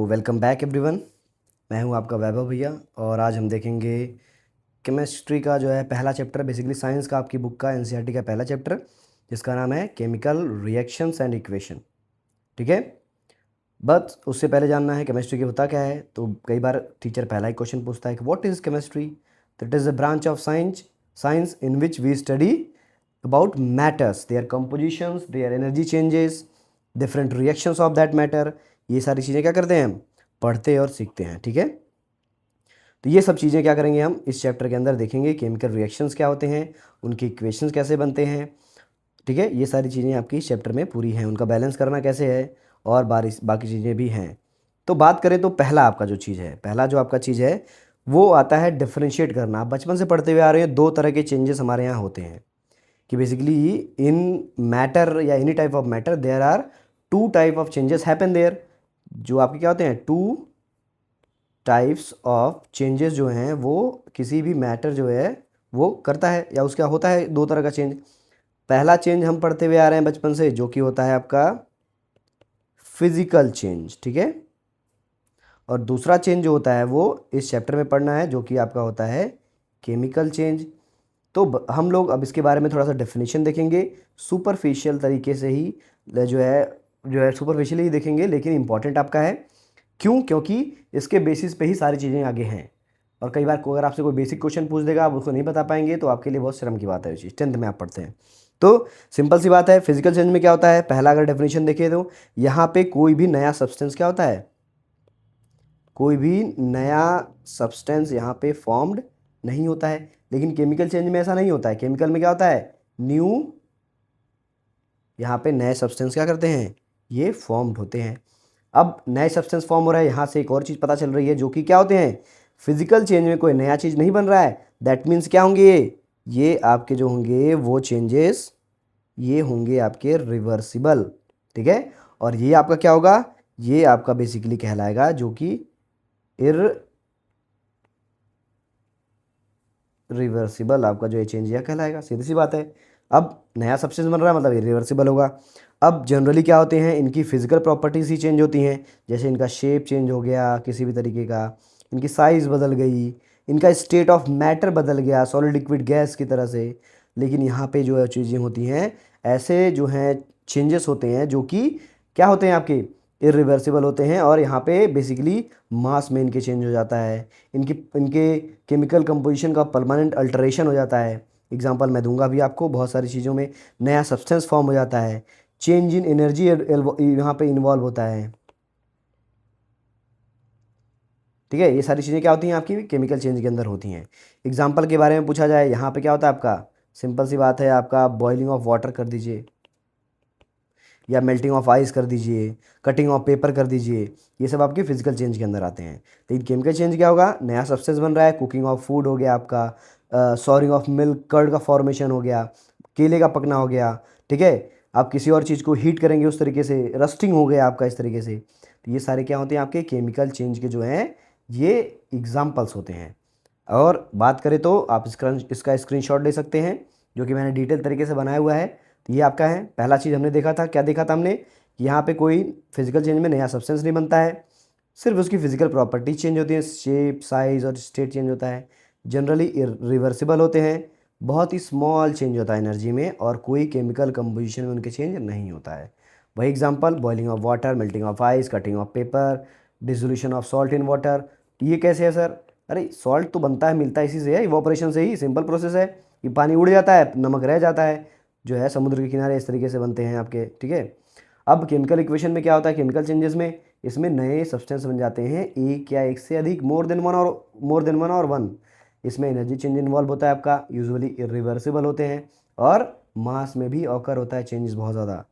Welcome back everyone. मैं हूं आपका वैभव भैया और आज हम देखेंगे केमिस्ट्री का जो है पहला चैप्टर, बेसिकली साइंस का आपकी बुक का एनसीईआरटी का पहला चैप्टर, जिसका नाम है केमिकल रिएक्शंस एंड इक्वेशन। ठीक है, बट उससे पहले जानना है केमिस्ट्री की होता क्या है। तो कई बार टीचर पहला ही क्वेश्चन पूछता है कि what is chemistry. That is a branch of science in which we study about matters, their compositions, their energy changes, different reactions of that matter. ये सारी चीज़ें क्या करते हैं हम पढ़ते और सीखते हैं। ठीक है, तो ये सब चीज़ें क्या करेंगे हम इस चैप्टर के अंदर देखेंगे। केमिकल रिएक्शंस क्या होते हैं, उनके इक्वेशंस कैसे बनते हैं। ठीक है, ये सारी चीज़ें आपकी इस चैप्टर में पूरी हैं, उनका बैलेंस करना कैसे है और बाकी चीज़ें भी हैं। तो बात करें तो पहला आपका जो चीज़ है, पहला जो आपका चीज़ है वो आता है डिफरेंशिएट करना। आप बचपन से पढ़ते हुए आ रहे हैं, दो तरह के चेंजेस हमारे यहाँ होते हैं कि बेसिकली इन मैटर या any type of matter there are two type of changes happen there. जो आपके क्या होते हैं, टू टाइप्स ऑफ चेंजेस जो हैं वो किसी भी मैटर जो है वो करता है या उसका होता है दो तरह का चेंज। पहला चेंज हम पढ़ते हुए आ रहे हैं बचपन से, जो कि होता है आपका फिजिकल चेंज। ठीक है, और दूसरा चेंज जो होता है वो इस चैप्टर में पढ़ना है, जो कि आपका होता है केमिकल चेंज। तो हम लोग अब इसके बारे में थोड़ा सा डेफिनेशन देखेंगे, सुपरफिशियल तरीके से ही जो है सुपरफिशियली ही देखेंगे, लेकिन इंपॉर्टेंट आपका है। क्यों? क्योंकि इसके बेसिस पे ही सारी चीज़ें आगे हैं। और कई बार अगर आपसे कोई बेसिक क्वेश्चन पूछ देगा, आप उसको नहीं बता पाएंगे, तो आपके लिए बहुत शर्म की बात है। ये चीज़ 10th में आप पढ़ते हैं तो सिंपल सी बात है। फिजिकल चेंज में क्या होता है, पहला अगर डेफिनेशन देखें तो यहाँ पे कोई भी नया सब्सटेंस क्या होता है, कोई भी नया सब्सटेंस यहाँ पे फॉर्म्ड नहीं होता है। लेकिन केमिकल चेंज में ऐसा नहीं होता है। केमिकल में क्या होता है, न्यू, यहाँ पे नए सब्सटेंस क्या करते हैं, ये फॉर्म्ड होते हैं। अब नए सब्सटेंस फॉर्म हो रहा है, यहाँ से एक और चीज़ पता चल रही है, जो कि क्या होते हैं, फिजिकल चेंज में कोई नया चीज़ नहीं बन रहा है। दैट मीन्स क्या होंगे, ये आपके जो होंगे वो चेंजेस ये होंगे आपके रिवर्सिबल। ठीक है, और ये आपका क्या होगा, ये आपका बेसिकली कहलाएगा जो कि रिवर्सिबल। आपका जो ये चेंज यह कहलाएगा, सीधी सी बात है। अब नया सब्सटेंस बन रहा है मतलब इरिवर्सिबल होगा। अब जनरली क्या होते हैं, इनकी फिजिकल प्रॉपर्टीज ही चेंज होती हैं। जैसे इनका शेप चेंज हो गया किसी भी तरीके का, इनकी साइज़ बदल गई, इनका स्टेट ऑफ मैटर बदल गया सॉलिड लिक्विड गैस की तरह से। लेकिन यहाँ पे जो है चीज़ें होती हैं, ऐसे जो हैं चेंजेस होते हैं जो कि क्या होते हैं आपके इरिवर्सिबल होते हैं। और यहाँ पे बेसिकली मास में इनके चेंज हो जाता है, इनकी इनके केमिकल कंपोजिशन का परमानेंट अल्टरेशन हो जाता है। एग्जांपल मैं दूंगा भी आपको, बहुत सारी चीज़ों में नया सब्सटेंस फॉर्म हो जाता है, चेंज इन एनर्जी यहाँ पे इन्वॉल्व होता है। ठीक है, ये सारी चीज़ें क्या होती हैं आपकी केमिकल चेंज के अंदर होती हैं। एग्जाम्पल के बारे में पूछा जाए, यहाँ पे क्या होता है आपका, सिंपल सी बात है, आपका बॉइलिंग ऑफ वाटर कर दीजिए या मेल्टिंग ऑफ आइस कर दीजिए, कटिंग ऑफ पेपर कर दीजिए, ये सब आपके फिजिकल चेंज के अंदर आते हैं। लेकिन केमिकल चेंज क्या होगा, नया सब्सटेंस बन रहा है, कुकिंग ऑफ फूड हो गया आपका, सॉरिंग ऑफ मिल्क, कर्ड का फॉर्मेशन हो गया, केले का पकना हो गया। ठीक है, आप किसी और चीज़ को हीट करेंगे उस तरीके से रस्टिंग हो गया आपका, इस तरीके से। तो ये सारे क्या होते हैं आपके केमिकल चेंज के जो हैं ये एग्जाम्पल्स होते हैं। और बात करें तो आप इसका स्क्रीनशॉट ले सकते हैं, जो कि मैंने डिटेल तरीके से बनाया हुआ है। तो ये आपका है, पहला चीज़ हमने देखा था, क्या देखा था हमने कि यहाँ पे कोई फिजिकल चेंज में नया सब्सटेंस नहीं बनता है, सिर्फ उसकी फिजिकल प्रॉपर्टी चेंज होती है, शेप साइज़ और स्टेट चेंज होता है। जनरली रिवर्सिबल होते हैं, बहुत ही स्मॉल चेंज होता है एनर्जी में, और कोई केमिकल कंपोजिशन में उनके चेंज नहीं होता है। वही example, boiling of water, melting of ice, cutting of paper, dissolution of salt in water. ये कैसे है सर? अरे सॉल्ट तो बनता है, मिलता है इसी से है, इवोपरेशन से ही, सिंपल प्रोसेस है। ये पानी उड़ जाता है, नमक रह जाता है, जो है समुद्र के किनारे इस तरीके से बनते हैं आपके। ठीक है, अब केमिकल इक्वेशन में क्या होता है, केमिकल चेंजेस में इसमें नए सब्सटेंस बन जाते हैं, एक या एक से अधिक, मोर देन वन और वन। इसमें एनर्जी चेंज इन्वॉल्व होता है आपका, यूजुअली इरिवर्सिबल होते हैं, और मास में भी ऑकर होता है चेंजेस बहुत ज़्यादा,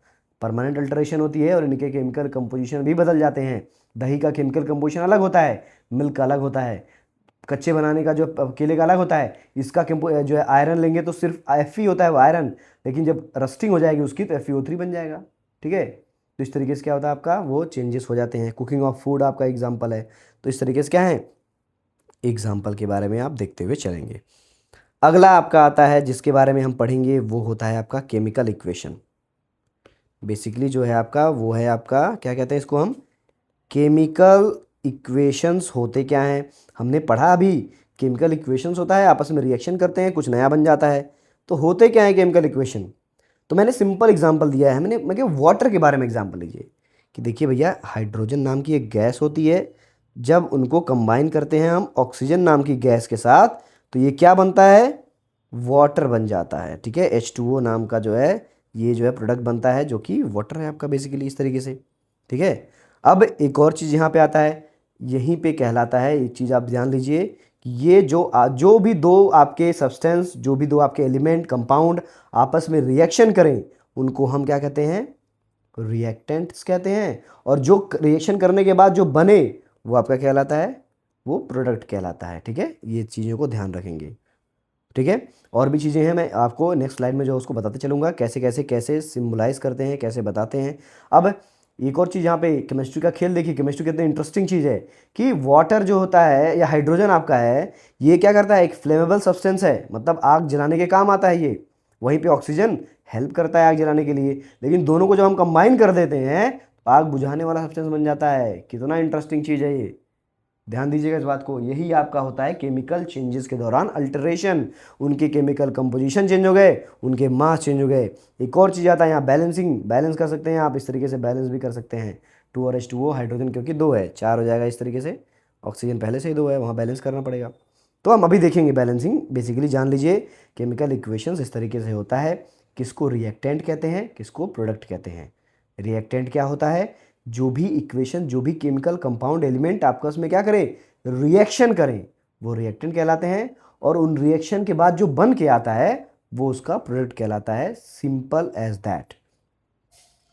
परमानेंट अल्टरेशन होती है, और इनके केमिकल कंपोजिशन भी बदल जाते हैं। दही का केमिकल कंपोजिशन अलग होता है, मिल्क का अलग होता है, कच्चे बनाने का जो केले का अलग होता है। इसका जो है आयरन लेंगे तो सिर्फ Fe होता है वो आयरन, लेकिन जब रस्टिंग हो जाएगी उसकी तो FeO3 बन जाएगा। ठीक है, तो इस तरीके से क्या होता है आपका, वो चेंजेस हो जाते हैं। कुकिंग ऑफ फूड आपका एग्जाम्पल है। तो इस तरीके से क्या है, एग्जाम्पल के बारे में आप देखते हुए चलेंगे। अगला आपका आता है जिसके बारे में हम पढ़ेंगे, वो होता है आपका केमिकल इक्वेशन। बेसिकली जो है आपका वो है आपका क्या कहते हैं इसको हम, केमिकल इक्वेशंस होते क्या हैं, हमने पढ़ा अभी। केमिकल इक्वेशंस होता है, आपस में रिएक्शन करते हैं, कुछ नया बन जाता है। तो होते क्या है केमिकल इक्वेशन? तो मैंने सिंपल एग्जांपल दिया है, मैं कि वाटर के बारे में एग्जांपल लीजिए कि देखिए भैया, हाइड्रोजन नाम की एक गैस होती है, जब उनको कंबाइन करते हैं हम ऑक्सीजन नाम की गैस के साथ, तो ये क्या बनता है? वाटर बन जाता है। ठीक है, H2O नाम का जो है, ये जो है प्रोडक्ट बनता है, जो कि वाटर है आपका बेसिकली, इस तरीके से। ठीक है, अब एक और चीज़ यहाँ पे आता है, यहीं पे कहलाता है, एक चीज़ आप ध्यान लीजिए कि ये जो भी दो आपके सब्सटेंस, जो भी दो आपके एलिमेंट कंपाउंड आपस में रिएक्शन करें, उनको हम क्या कहते हैं? रिएक्टेंट्स कहते हैं। और जो रिएक्शन करने के बाद जो बने, वो आपका कहलाता है, वो प्रोडक्ट कहलाता है। ठीक है, ये चीज़ों को ध्यान रखेंगे। ठीक है, और भी चीज़ें हैं, मैं आपको नेक्स्ट स्लाइड में जो उसको बताते चलूँगा, कैसे कैसे कैसे सिम्बलाइज करते हैं, कैसे बताते हैं। अब एक और चीज़ यहाँ पे केमिस्ट्री का खेल देखिए, केमिस्ट्री कितनी इंटरेस्टिंग चीज़ है कि वाटर जो होता है या हाइड्रोजन आपका है, ये क्या करता है? एक फ्लेमेबल सब्सटेंस है, मतलब आग जलाने के काम आता है ये। वहीं पे ऑक्सीजन हेल्प करता है आग जलाने के लिए, लेकिन दोनों को जब हम कंबाइन कर देते हैं तो आग बुझाने वाला सब्सटेंस बन जाता है। कितना इंटरेस्टिंग चीज़ है ये, ध्यान दीजिएगा इस बात को। यही आपका होता है केमिकल चेंजेस के दौरान अल्टरेशन। उनके केमिकल कंपोजिशन चेंज हो गए, उनके मास चेंज हो गए। एक और चीज़ आता है यहाँ, बैलेंसिंग, बैलेंस कर सकते हैं आप, इस तरीके से बैलेंस भी कर सकते हैं। 2 और H2O, हाइड्रोजन क्योंकि 2 है 4 हो जाएगा इस तरीके से, ऑक्सीजन पहले से ही 2 है, वहाँ बैलेंस करना पड़ेगा। तो हम अभी देखेंगे बैलेंसिंग। बेसिकली जान लीजिए, केमिकल इक्वेशंस इस तरीके से होता है, किसको रिएक्टेंट कहते हैं, किसको प्रोडक्ट कहते हैं। रिएक्टेंट क्या होता है? जो भी इक्वेशन, जो भी केमिकल कंपाउंड एलिमेंट आपस में क्या करें? रिएक्शन करें, वो रिएक्टेंट कहलाते हैं। और उन रिएक्शन के बाद जो बन के आता है, वो उसका प्रोडक्ट कहलाता है। Simple as that.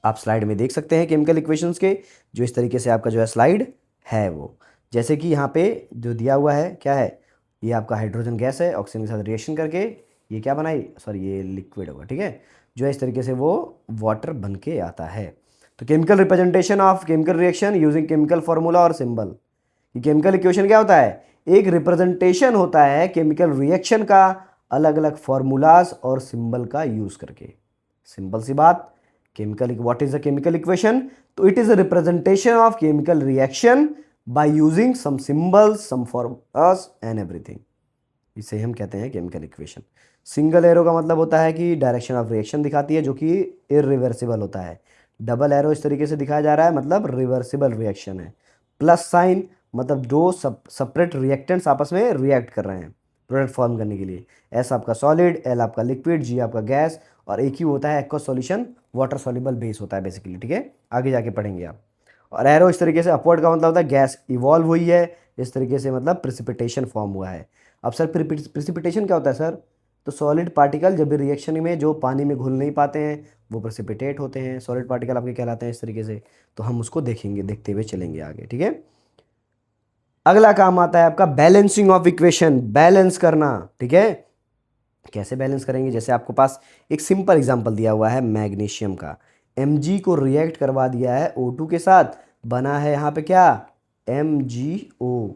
आप स्लाइड में देख सकते हैं केमिकल इक्वेशंस के, जो इस तरीके से आपका जो है स्लाइड है वो, जैसे कि यहाँ पे जो दिया हुआ है क्या है, ये आपका हाइड्रोजन गैस है, ऑक्सीजन के साथ रिएक्शन करके ये क्या बनाई, सॉरी ये लिक्विड होगा। ठीक है, जो है इस तरीके से वो वाटर बन के आता है। तो chemical representation of chemical reaction using chemical formula और सिंबल। ये केमिकल इक्वेशन क्या होता है? एक रिप्रेजेंटेशन होता है केमिकल रिएक्शन का, अलग अलग फॉर्मूलाज और सिंबल का यूज करके। सिंपल सी बात, chemical, what is the chemical equation? तो it is a representation of chemical reaction by using some symbols, some formulas and everything. इसे हम कहते हैं केमिकल इक्वेशन। सिंगल एरो का मतलब होता है कि डायरेक्शन ऑफ रिएक्शन दिखाती है, जो कि इरिवर्सिबल होता है। डबल एरो इस तरीके से दिखाया जा रहा है, मतलब रिवर्सिबल रिएक्शन है। प्लस साइन मतलब दो सेपरेट रिएक्टेंट्स आपस में रिएक्ट कर रहे हैं प्रोडक्ट फॉर्म करने के लिए। एस आपका सॉलिड, एल आपका लिक्विड, जी आपका गैस, और एक ही होता है aqueous solution, water soluble base होता है बेसिकली। ठीक है, आगे जाके पढ़ेंगे आप। और एरो इस तरीके से अपवर्ड का मतलब होता है गैस इवॉल्व हुई है, इस तरीके से मतलब प्रिसिपिटेशन फॉर्म हुआ है। अब सर प्रिसिपिटेशन क्या होता है सर? तो सॉलिड पार्टिकल जब भी रिएक्शन में जो पानी में घुल नहीं पाते हैं, वो प्रेसिपिटेट होते हैं, सॉलिड पार्टिकल आपके कहलाते हैं इस तरीके से। तो हम उसको देखेंगे, देखते हुए चलेंगे आगे। ठीक है, अगला काम आता है आपका बैलेंसिंग ऑफ इक्वेशन, बैलेंस करना। ठीक है, कैसे बैलेंस करेंगे? जैसे आपको पास एक सिंपल एग्जांपल दिया हुआ है मैग्नीशियम का, Mg को रिएक्ट करवा दिया है O2 के साथ, बना है यहाँ पे क्या? MgO।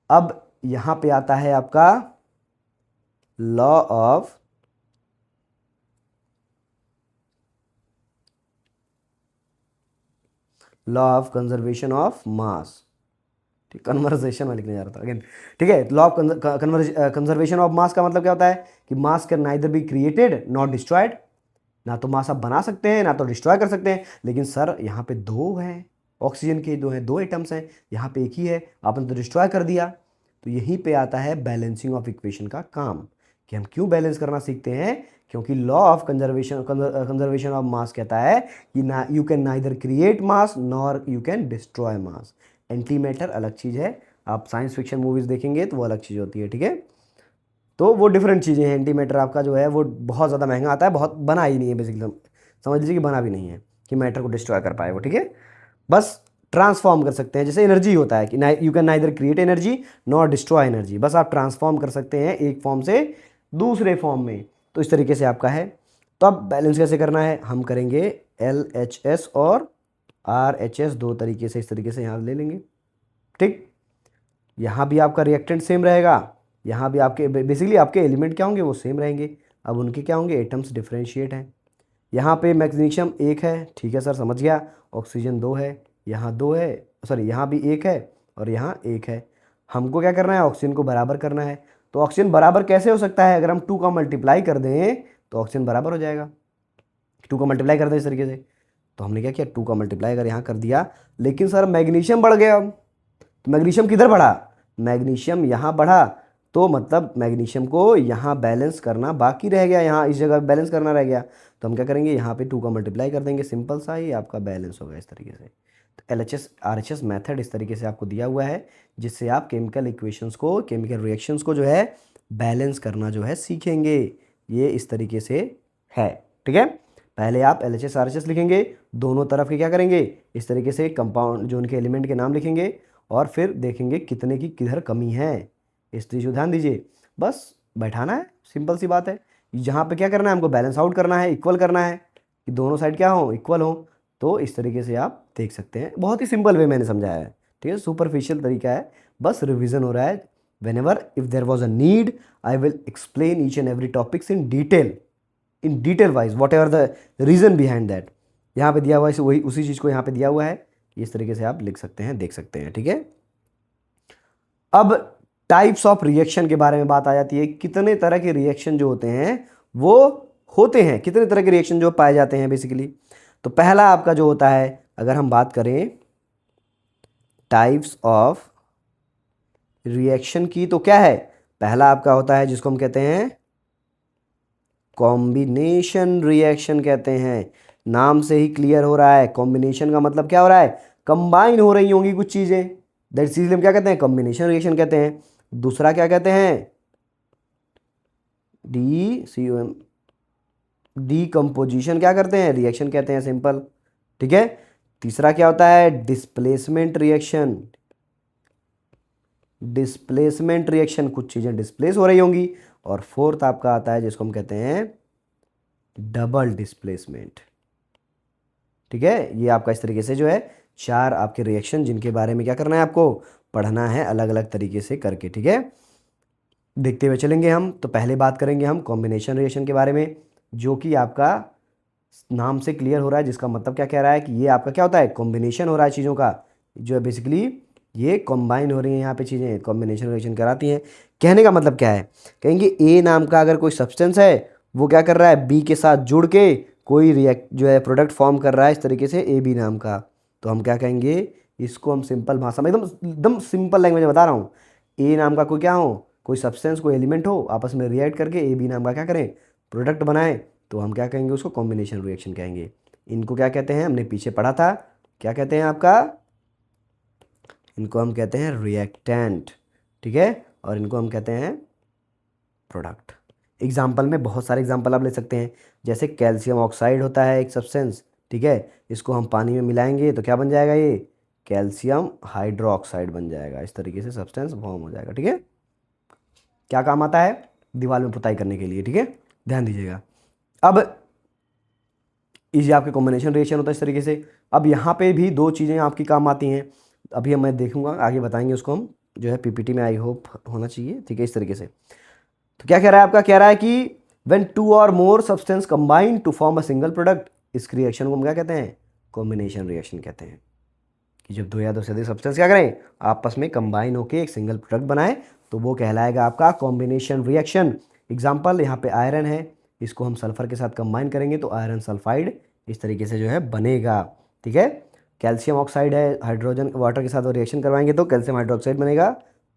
अब यहाँ पे आता है आपका law of conservation of mass. Conversation में लिखने जा रहा था अगेन। ठीक है, law of conservation of mass का मतलब क्या होता है कि मास can neither be created not destroyed. ना तो मास आप बना सकते हैं, ना तो डिस्ट्रॉय कर सकते हैं। लेकिन सर यहाँ पे दो हैं, ऑक्सीजन के दो हैं, दो एटम्स हैं, यहाँ पे एक ही है, आपने तो डिस्ट्रॉय कर दिया। तो यहीं पे आता है बैलेंसिंग ऑफ इक्वेशन का काम, कि हम क्यों बैलेंस करना सीखते हैं? क्योंकि law of conservation of mass कहता है कि ना you can neither create mass nor you can destroy mass. Anti matter अलग चीज़ है, आप साइंस फिक्शन मूवीज़ देखेंगे तो वो अलग चीज़ होती है। ठीक है, तो वो डिफरेंट चीज़ें हैं। एंटी मैटर आपका जो है वो बहुत ज़्यादा महंगा आता है, बहुत बना ही नहीं है बेसिकली, समझ लीजिए कि बना भी नहीं है कि मैटर को डिस्ट्रॉय कर पाए वो। ठीक है, बस ट्रांसफॉर्म कर सकते हैं, जैसे एनर्जी होता है कि you can neither create energy not destroy energy, बस आप ट्रांसफॉर्म कर सकते हैं एक फॉर्म से दूसरे फॉर्म में। तो इस तरीके से आपका है। तो अब बैलेंस कैसे करना है? हम करेंगे LHS और RHS दो तरीके से, इस तरीके से यहाँ ले लेंगे। ठीक, यहाँ भी आपका रिएक्टेंट सेम रहेगा, यहाँ भी आपके बेसिकली आपके एलिमेंट क्या होंगे, वो सेम रहेंगे। अब उनके क्या होंगे? एटम्स डिफरेंशिएट हैं। यहाँ पे मैग्नीशियम 1 है, ठीक है सर समझ गया। ऑक्सीजन 2 है, यहाँ 2 है, सॉरी यहाँ भी एक है और यहाँ एक है। हमको क्या करना है, ऑक्सीजन को बराबर करना है। तो ऑक्सीजन बराबर कैसे हो सकता है, अगर हम 2 का मल्टीप्लाई कर दें तो ऑक्सीजन बराबर हो जाएगा। 2 का मल्टीप्लाई कर दें इस तरीके से, तो हमने क्या किया, 2 का मल्टीप्लाई अगर यहाँ कर दिया, लेकिन सर मैग्नीशियम बढ़ गया। तो मैग्नीशियम किधर बढ़ा, मैग्नीशियम यहाँ बढ़ा, तो मतलब मैग्नीशियम को यहाँ बैलेंस करना बाकी रह गया, यहाँ इस जगह बैलेंस करना रह गया। तो हम क्या करेंगे, यहाँ पे 2 का मल्टीप्लाई कर देंगे, सिंपल सा ही आपका बैलेंस होगा इस तरीके से। तो LHS RHS मेथड इस तरीके से आपको दिया हुआ है, जिससे आप केमिकल इक्वेशंस को, केमिकल रिएक्शंस को जो है बैलेंस करना जो है सीखेंगे। ये इस तरीके से है, ठीक है। पहले आप LHS RHS लिखेंगे, दोनों तरफ के क्या करेंगे, इस तरीके से कंपाउंड जो उनके एलिमेंट के नाम लिखेंगे, और फिर देखेंगे कितने की किधर कमी है, इस चीज़ को ध्यान दीजिए। बस बैठाना है, सिंपल सी बात है। यहाँ पे क्या करना है, हमको बैलेंस आउट करना है, इक्वल करना है कि दोनों साइड क्या हो, इक्वल हो। तो इस तरीके से आप देख सकते हैं, बहुत ही सिंपल वे मैंने समझाया है, ठीक है। सुपरफिशियल तरीका है, बस रिविजन हो रहा है। whenever if there was a need I will explain each and every topics in detail wise whatever the reason behind that। यहाँ पे दिया हुआ है, वही उसी चीज़ को यहाँ पे दिया हुआ है, इस तरीके से आप लिख सकते हैं, देख सकते हैं, ठीक है। अब टाइप्स ऑफ रिएक्शन के बारे में बात आ जाती है, कितने तरह के रिएक्शन जो होते हैं वो होते हैं, कितने तरह के रिएक्शन जो पाए जाते हैं बेसिकली। तो पहला आपका जो होता है, अगर हम बात करें टाइप्स ऑफ रिएक्शन की, तो क्या है, पहला आपका होता है जिसको हम कहते हैं कॉम्बिनेशन रिएक्शन कहते हैं। नाम से ही क्लियर हो रहा है, कॉम्बिनेशन का मतलब क्या हो रहा है, कंबाइन हो रही होंगी कुछ चीज़ें, दैट इसलिए हम क्या कहते हैं, कॉम्बिनेशन रिएक्शन कहते हैं। दूसरा क्या कहते हैं, डीकम्पोजिशन क्या करते हैं, रिएक्शन कहते हैं, सिंपल, ठीक है। तीसरा क्या होता है, डिस्प्लेसमेंट रिएक्शन, डिस्प्लेसमेंट रिएक्शन, कुछ चीज़ें डिस्प्लेस हो रही होंगी। और फोर्थ आपका आता है जिसको हम कहते हैं डबल डिस्प्लेसमेंट, ठीक है। ये आपका इस तरीके से जो है 4 आपके रिएक्शन, जिनके बारे में क्या करना है, आपको पढ़ना है अलग अलग तरीके से करके, ठीक है। देखते हुए चलेंगे हम। तो पहले बात करेंगे हम कॉम्बिनेशन रिएक्शन के बारे में, जो कि आपका नाम से क्लियर हो रहा है, जिसका मतलब क्या कह रहा है कि ये आपका क्या होता है, कॉम्बिनेशन हो रहा है चीज़ों का, जो है बेसिकली ये कंबाइन हो रही हैं यहाँ पे चीज़ें, कॉम्बिनेशन रिएक्शन कराती हैं। कहने का मतलब क्या है, कहेंगे ए नाम का अगर कोई सब्सटेंस है, वो क्या कर रहा है, बी के साथ जुड़ के कोई रिएक्ट जो है प्रोडक्ट फॉर्म कर रहा है इस तरीके से ए बी नाम का, तो हम क्या कहेंगे, इसको हम सिंपल भाषा में एकदम एकदम सिंपल लैंग्वेज में बता रहा हूँ। ए नाम का कोई क्या हो, कोई सब्सटेंस, कोई एलिमेंट हो, आपस में रिएक्ट करके ए बी नाम का क्या करें, प्रोडक्ट बनाएं, तो हम क्या कहेंगे, उसको कॉम्बिनेशन रिएक्शन कहेंगे। इनको क्या कहते हैं, हमने पीछे पढ़ा था, क्या कहते हैं आपका, इनको हम कहते हैं रिएक्टेंट, ठीक है, और इनको हम कहते हैं प्रोडक्ट। एग्जाम्पल में बहुत सारे एग्जाम्पल आप ले सकते हैं, जैसे कैल्शियम ऑक्साइड होता है एक सब्सटेंस, ठीक है, इसको हम पानी में मिलाएंगे तो क्या बन जाएगा, ये कैल्शियम हाइड्रोक्साइड बन जाएगा, इस तरीके से सब्सटेंस फॉर्म हो जाएगा, ठीक है। क्या काम आता है, दीवार में पुताई करने के लिए, ठीक है, ध्यान दीजिएगा। अब ये आपके कॉम्बिनेशन रिएक्शन होता है इस तरीके से। अब यहाँ पे भी 2 चीज़ें आपकी काम आती हैं, अभी हम मैं देखूंगा, आगे बताएंगे उसको हम, जो है पीपीटी में आई होप होना चाहिए, ठीक है, इस तरीके से। तो क्या कह रहा है आपका, कह रहा है कि व्हेन 2 और more substance combine to form a single product, इस रिएक्शन को हम क्या कहते हैं, कॉम्बिनेशन रिएक्शन कहते हैं। कि जब 2 या 2 से अधिक सब्सटेंस क्या करें, आपस में कंबाइन होकर एक सिंगल प्रोडक्ट बनाए, तो वो कहलाएगा आपका कॉम्बिनेशन रिएक्शन। एग्जाम्पल, यहाँ पे आयरन है, इसको हम सल्फर के साथ कंबाइन करेंगे तो आयरन सल्फाइड इस तरीके से जो है बनेगा, ठीक है। कैल्शियम ऑक्साइड है, हाइड्रोजन वाटर के साथ रिएक्शन करवाएंगे तो कैल्शियम हाइड्रोक्साइड बनेगा,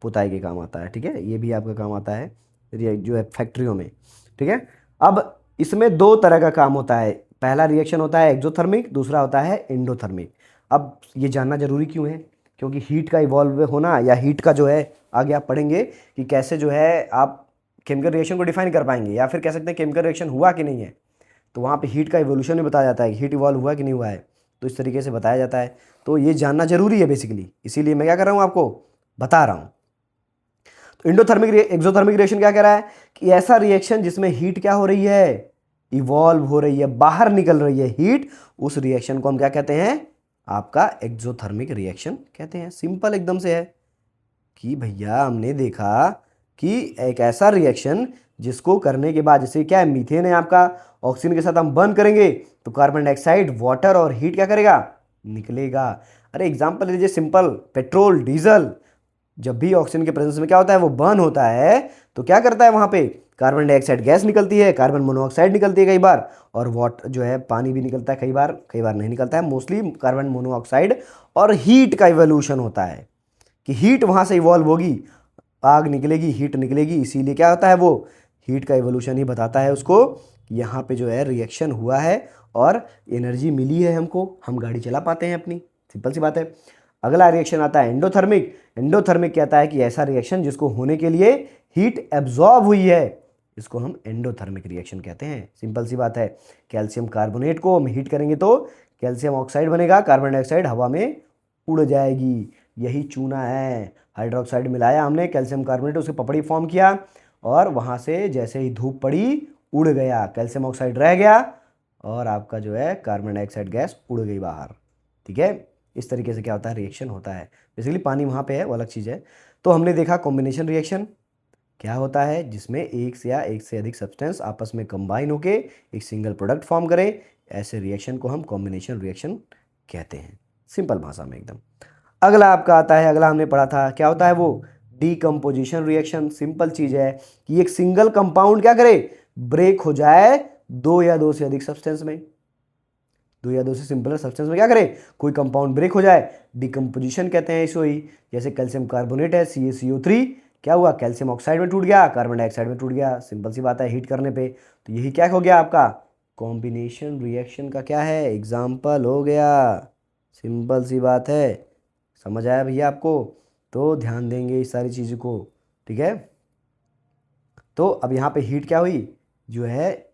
पुताई के काम आता है, ठीक है। ये भी आपका काम आता है जो है फैक्ट्रियों में, ठीक है। अब इसमें 2 तरह का काम होता है, पहला रिएक्शन होता है एक्सोथर्मिक, दूसरा होता है एंडोथर्मिक। अब ये जानना जरूरी क्यों है, क्योंकि हीट का इवॉल्व होना, या हीट का जो है आगे आप पढ़ेंगे कि कैसे जो है आप केमिकल रिएक्शन को डिफाइन कर पाएंगे, या फिर कह सकते हैं केमिकल रिएक्शन हुआ कि नहीं है, तो वहाँ पे हीट का इवोल्यूशन भी बताया जाता है कि हीट इवॉल्व हुआ कि नहीं हुआ है, तो इस तरीके से बताया जाता है। तो ये जानना जरूरी है बेसिकली, इसीलिए मैं क्या कर रहा हूँ, आपको बता रहा हूँ। तो एंडोथर्मिक एक्सोथर्मिक रिएक्शन क्या कह रहा है कि ऐसा रिएक्शन जिसमें हीट क्या हो रही है, इवॉल्व हो रही है, बाहर निकल रही है हीट, उस रिएक्शन को हम क्या कहते हैं, आपका एक्सोथर्मिक रिएक्शन कहते हैं। सिंपल एकदम से है कि भैया हमने देखा कि एक ऐसा रिएक्शन जिसको करने के बाद, जैसे क्या है, मीथेन है आपका, ऑक्सीजन के साथ हम बर्न करेंगे तो कार्बन डाइऑक्साइड, वाटर और हीट क्या करेगा, निकलेगा। अरे एग्जाम्पल लीजिए सिंपल, पेट्रोल, डीजल, जब भी ऑक्सीजन के प्रेजेंस में क्या होता है, वो बर्न होता है, तो क्या करता है वहाँ पे, कार्बन डाइऑक्साइड गैस निकलती है, कार्बन मोनोऑक्साइड निकलती है कई बार, और वाटर जो है पानी भी निकलता है कई बार नहीं निकलता है, मोस्टली कार्बन मोनोऑक्साइड, और हीट का इवोल्यूशन होता है कि हीट वहाँ से इवॉल्व होगी, आग निकलेगी, हीट निकलेगी, इसीलिए क्या होता है, वो हीट का इवोल्यूशन ही बताता है उसको यहाँ पे जो है रिएक्शन हुआ है और एनर्जी मिली है हमको, हम गाड़ी चला पाते हैं अपनी, सिंपल सी बात है। अगला रिएक्शन आता है एंडोथर्मिक। एंडोथर्मिक कहता है कि ऐसा रिएक्शन जिसको होने के लिए हीट एब्जॉर्ब हुई है, इसको हम एंडोथर्मिक रिएक्शन कहते हैं, सिंपल सी बात है। कैल्शियम कार्बोनेट को हम हीट करेंगे तो कैल्शियम ऑक्साइड बनेगा, कार्बन डाइऑक्साइड हवा में उड़ जाएगी, यही चूना है। हाइड्रोक्साइड मिलाया हमने कैल्शियम कार्बोनेट, उसकी पपड़ी फॉर्म किया, और वहाँ से जैसे ही धूप पड़ी उड़ गया, कैल्शियम ऑक्साइड रह गया, और आपका जो है कार्बन डाइऑक्साइड गैस उड़ गई बाहर, ठीक है। इस तरीके से क्या होता है, रिएक्शन होता है। बेसिकली पानी वहाँ पे है, वो अलग चीज़ है। तो हमने देखा कॉम्बिनेशन रिएक्शन क्या होता है, जिसमें एक से अधिक सब्सटेंस आपस में कंबाइन होके एक सिंगल प्रोडक्ट फॉर्म करे, ऐसे रिएक्शन को हम कॉम्बिनेशन रिएक्शन कहते हैं, सिंपल भाषा में एकदम। अगला आपका आता है, अगला हमने पढ़ा था, क्या होता है वो, डीकम्पोजिशन रिएक्शन। सिंपल चीज है कि एक सिंगल कंपाउंड क्या करे, ब्रेक हो जाए दो या दो से अधिक सब्सटेंस में, दो या दो से सिंपलर सब्सटेंस में क्या करे, कोई कंपाउंड ब्रेक हो जाए, डिकम्पोजिशन कहते हैं इसको ही। जैसे कैल्शियम कार्बोनेट है CaCO3, क्या हुआ, कैल्शियम ऑक्साइड में टूट गया, कार्बन डाइऑक्साइड में टूट गया, सिंपल सी बात है, हीट करने पे। तो यही क्या हो गया आपका कॉम्बिनेशन रिएक्शन का क्या है, एग्जाम्पल हो गया, सिंपल सी बात है। समझ आया भैया आपको, तो ध्यान देंगे इस सारी चीज़ों को, ठीक है। तो अब यहाँ पे हीट क्या हुई, जो है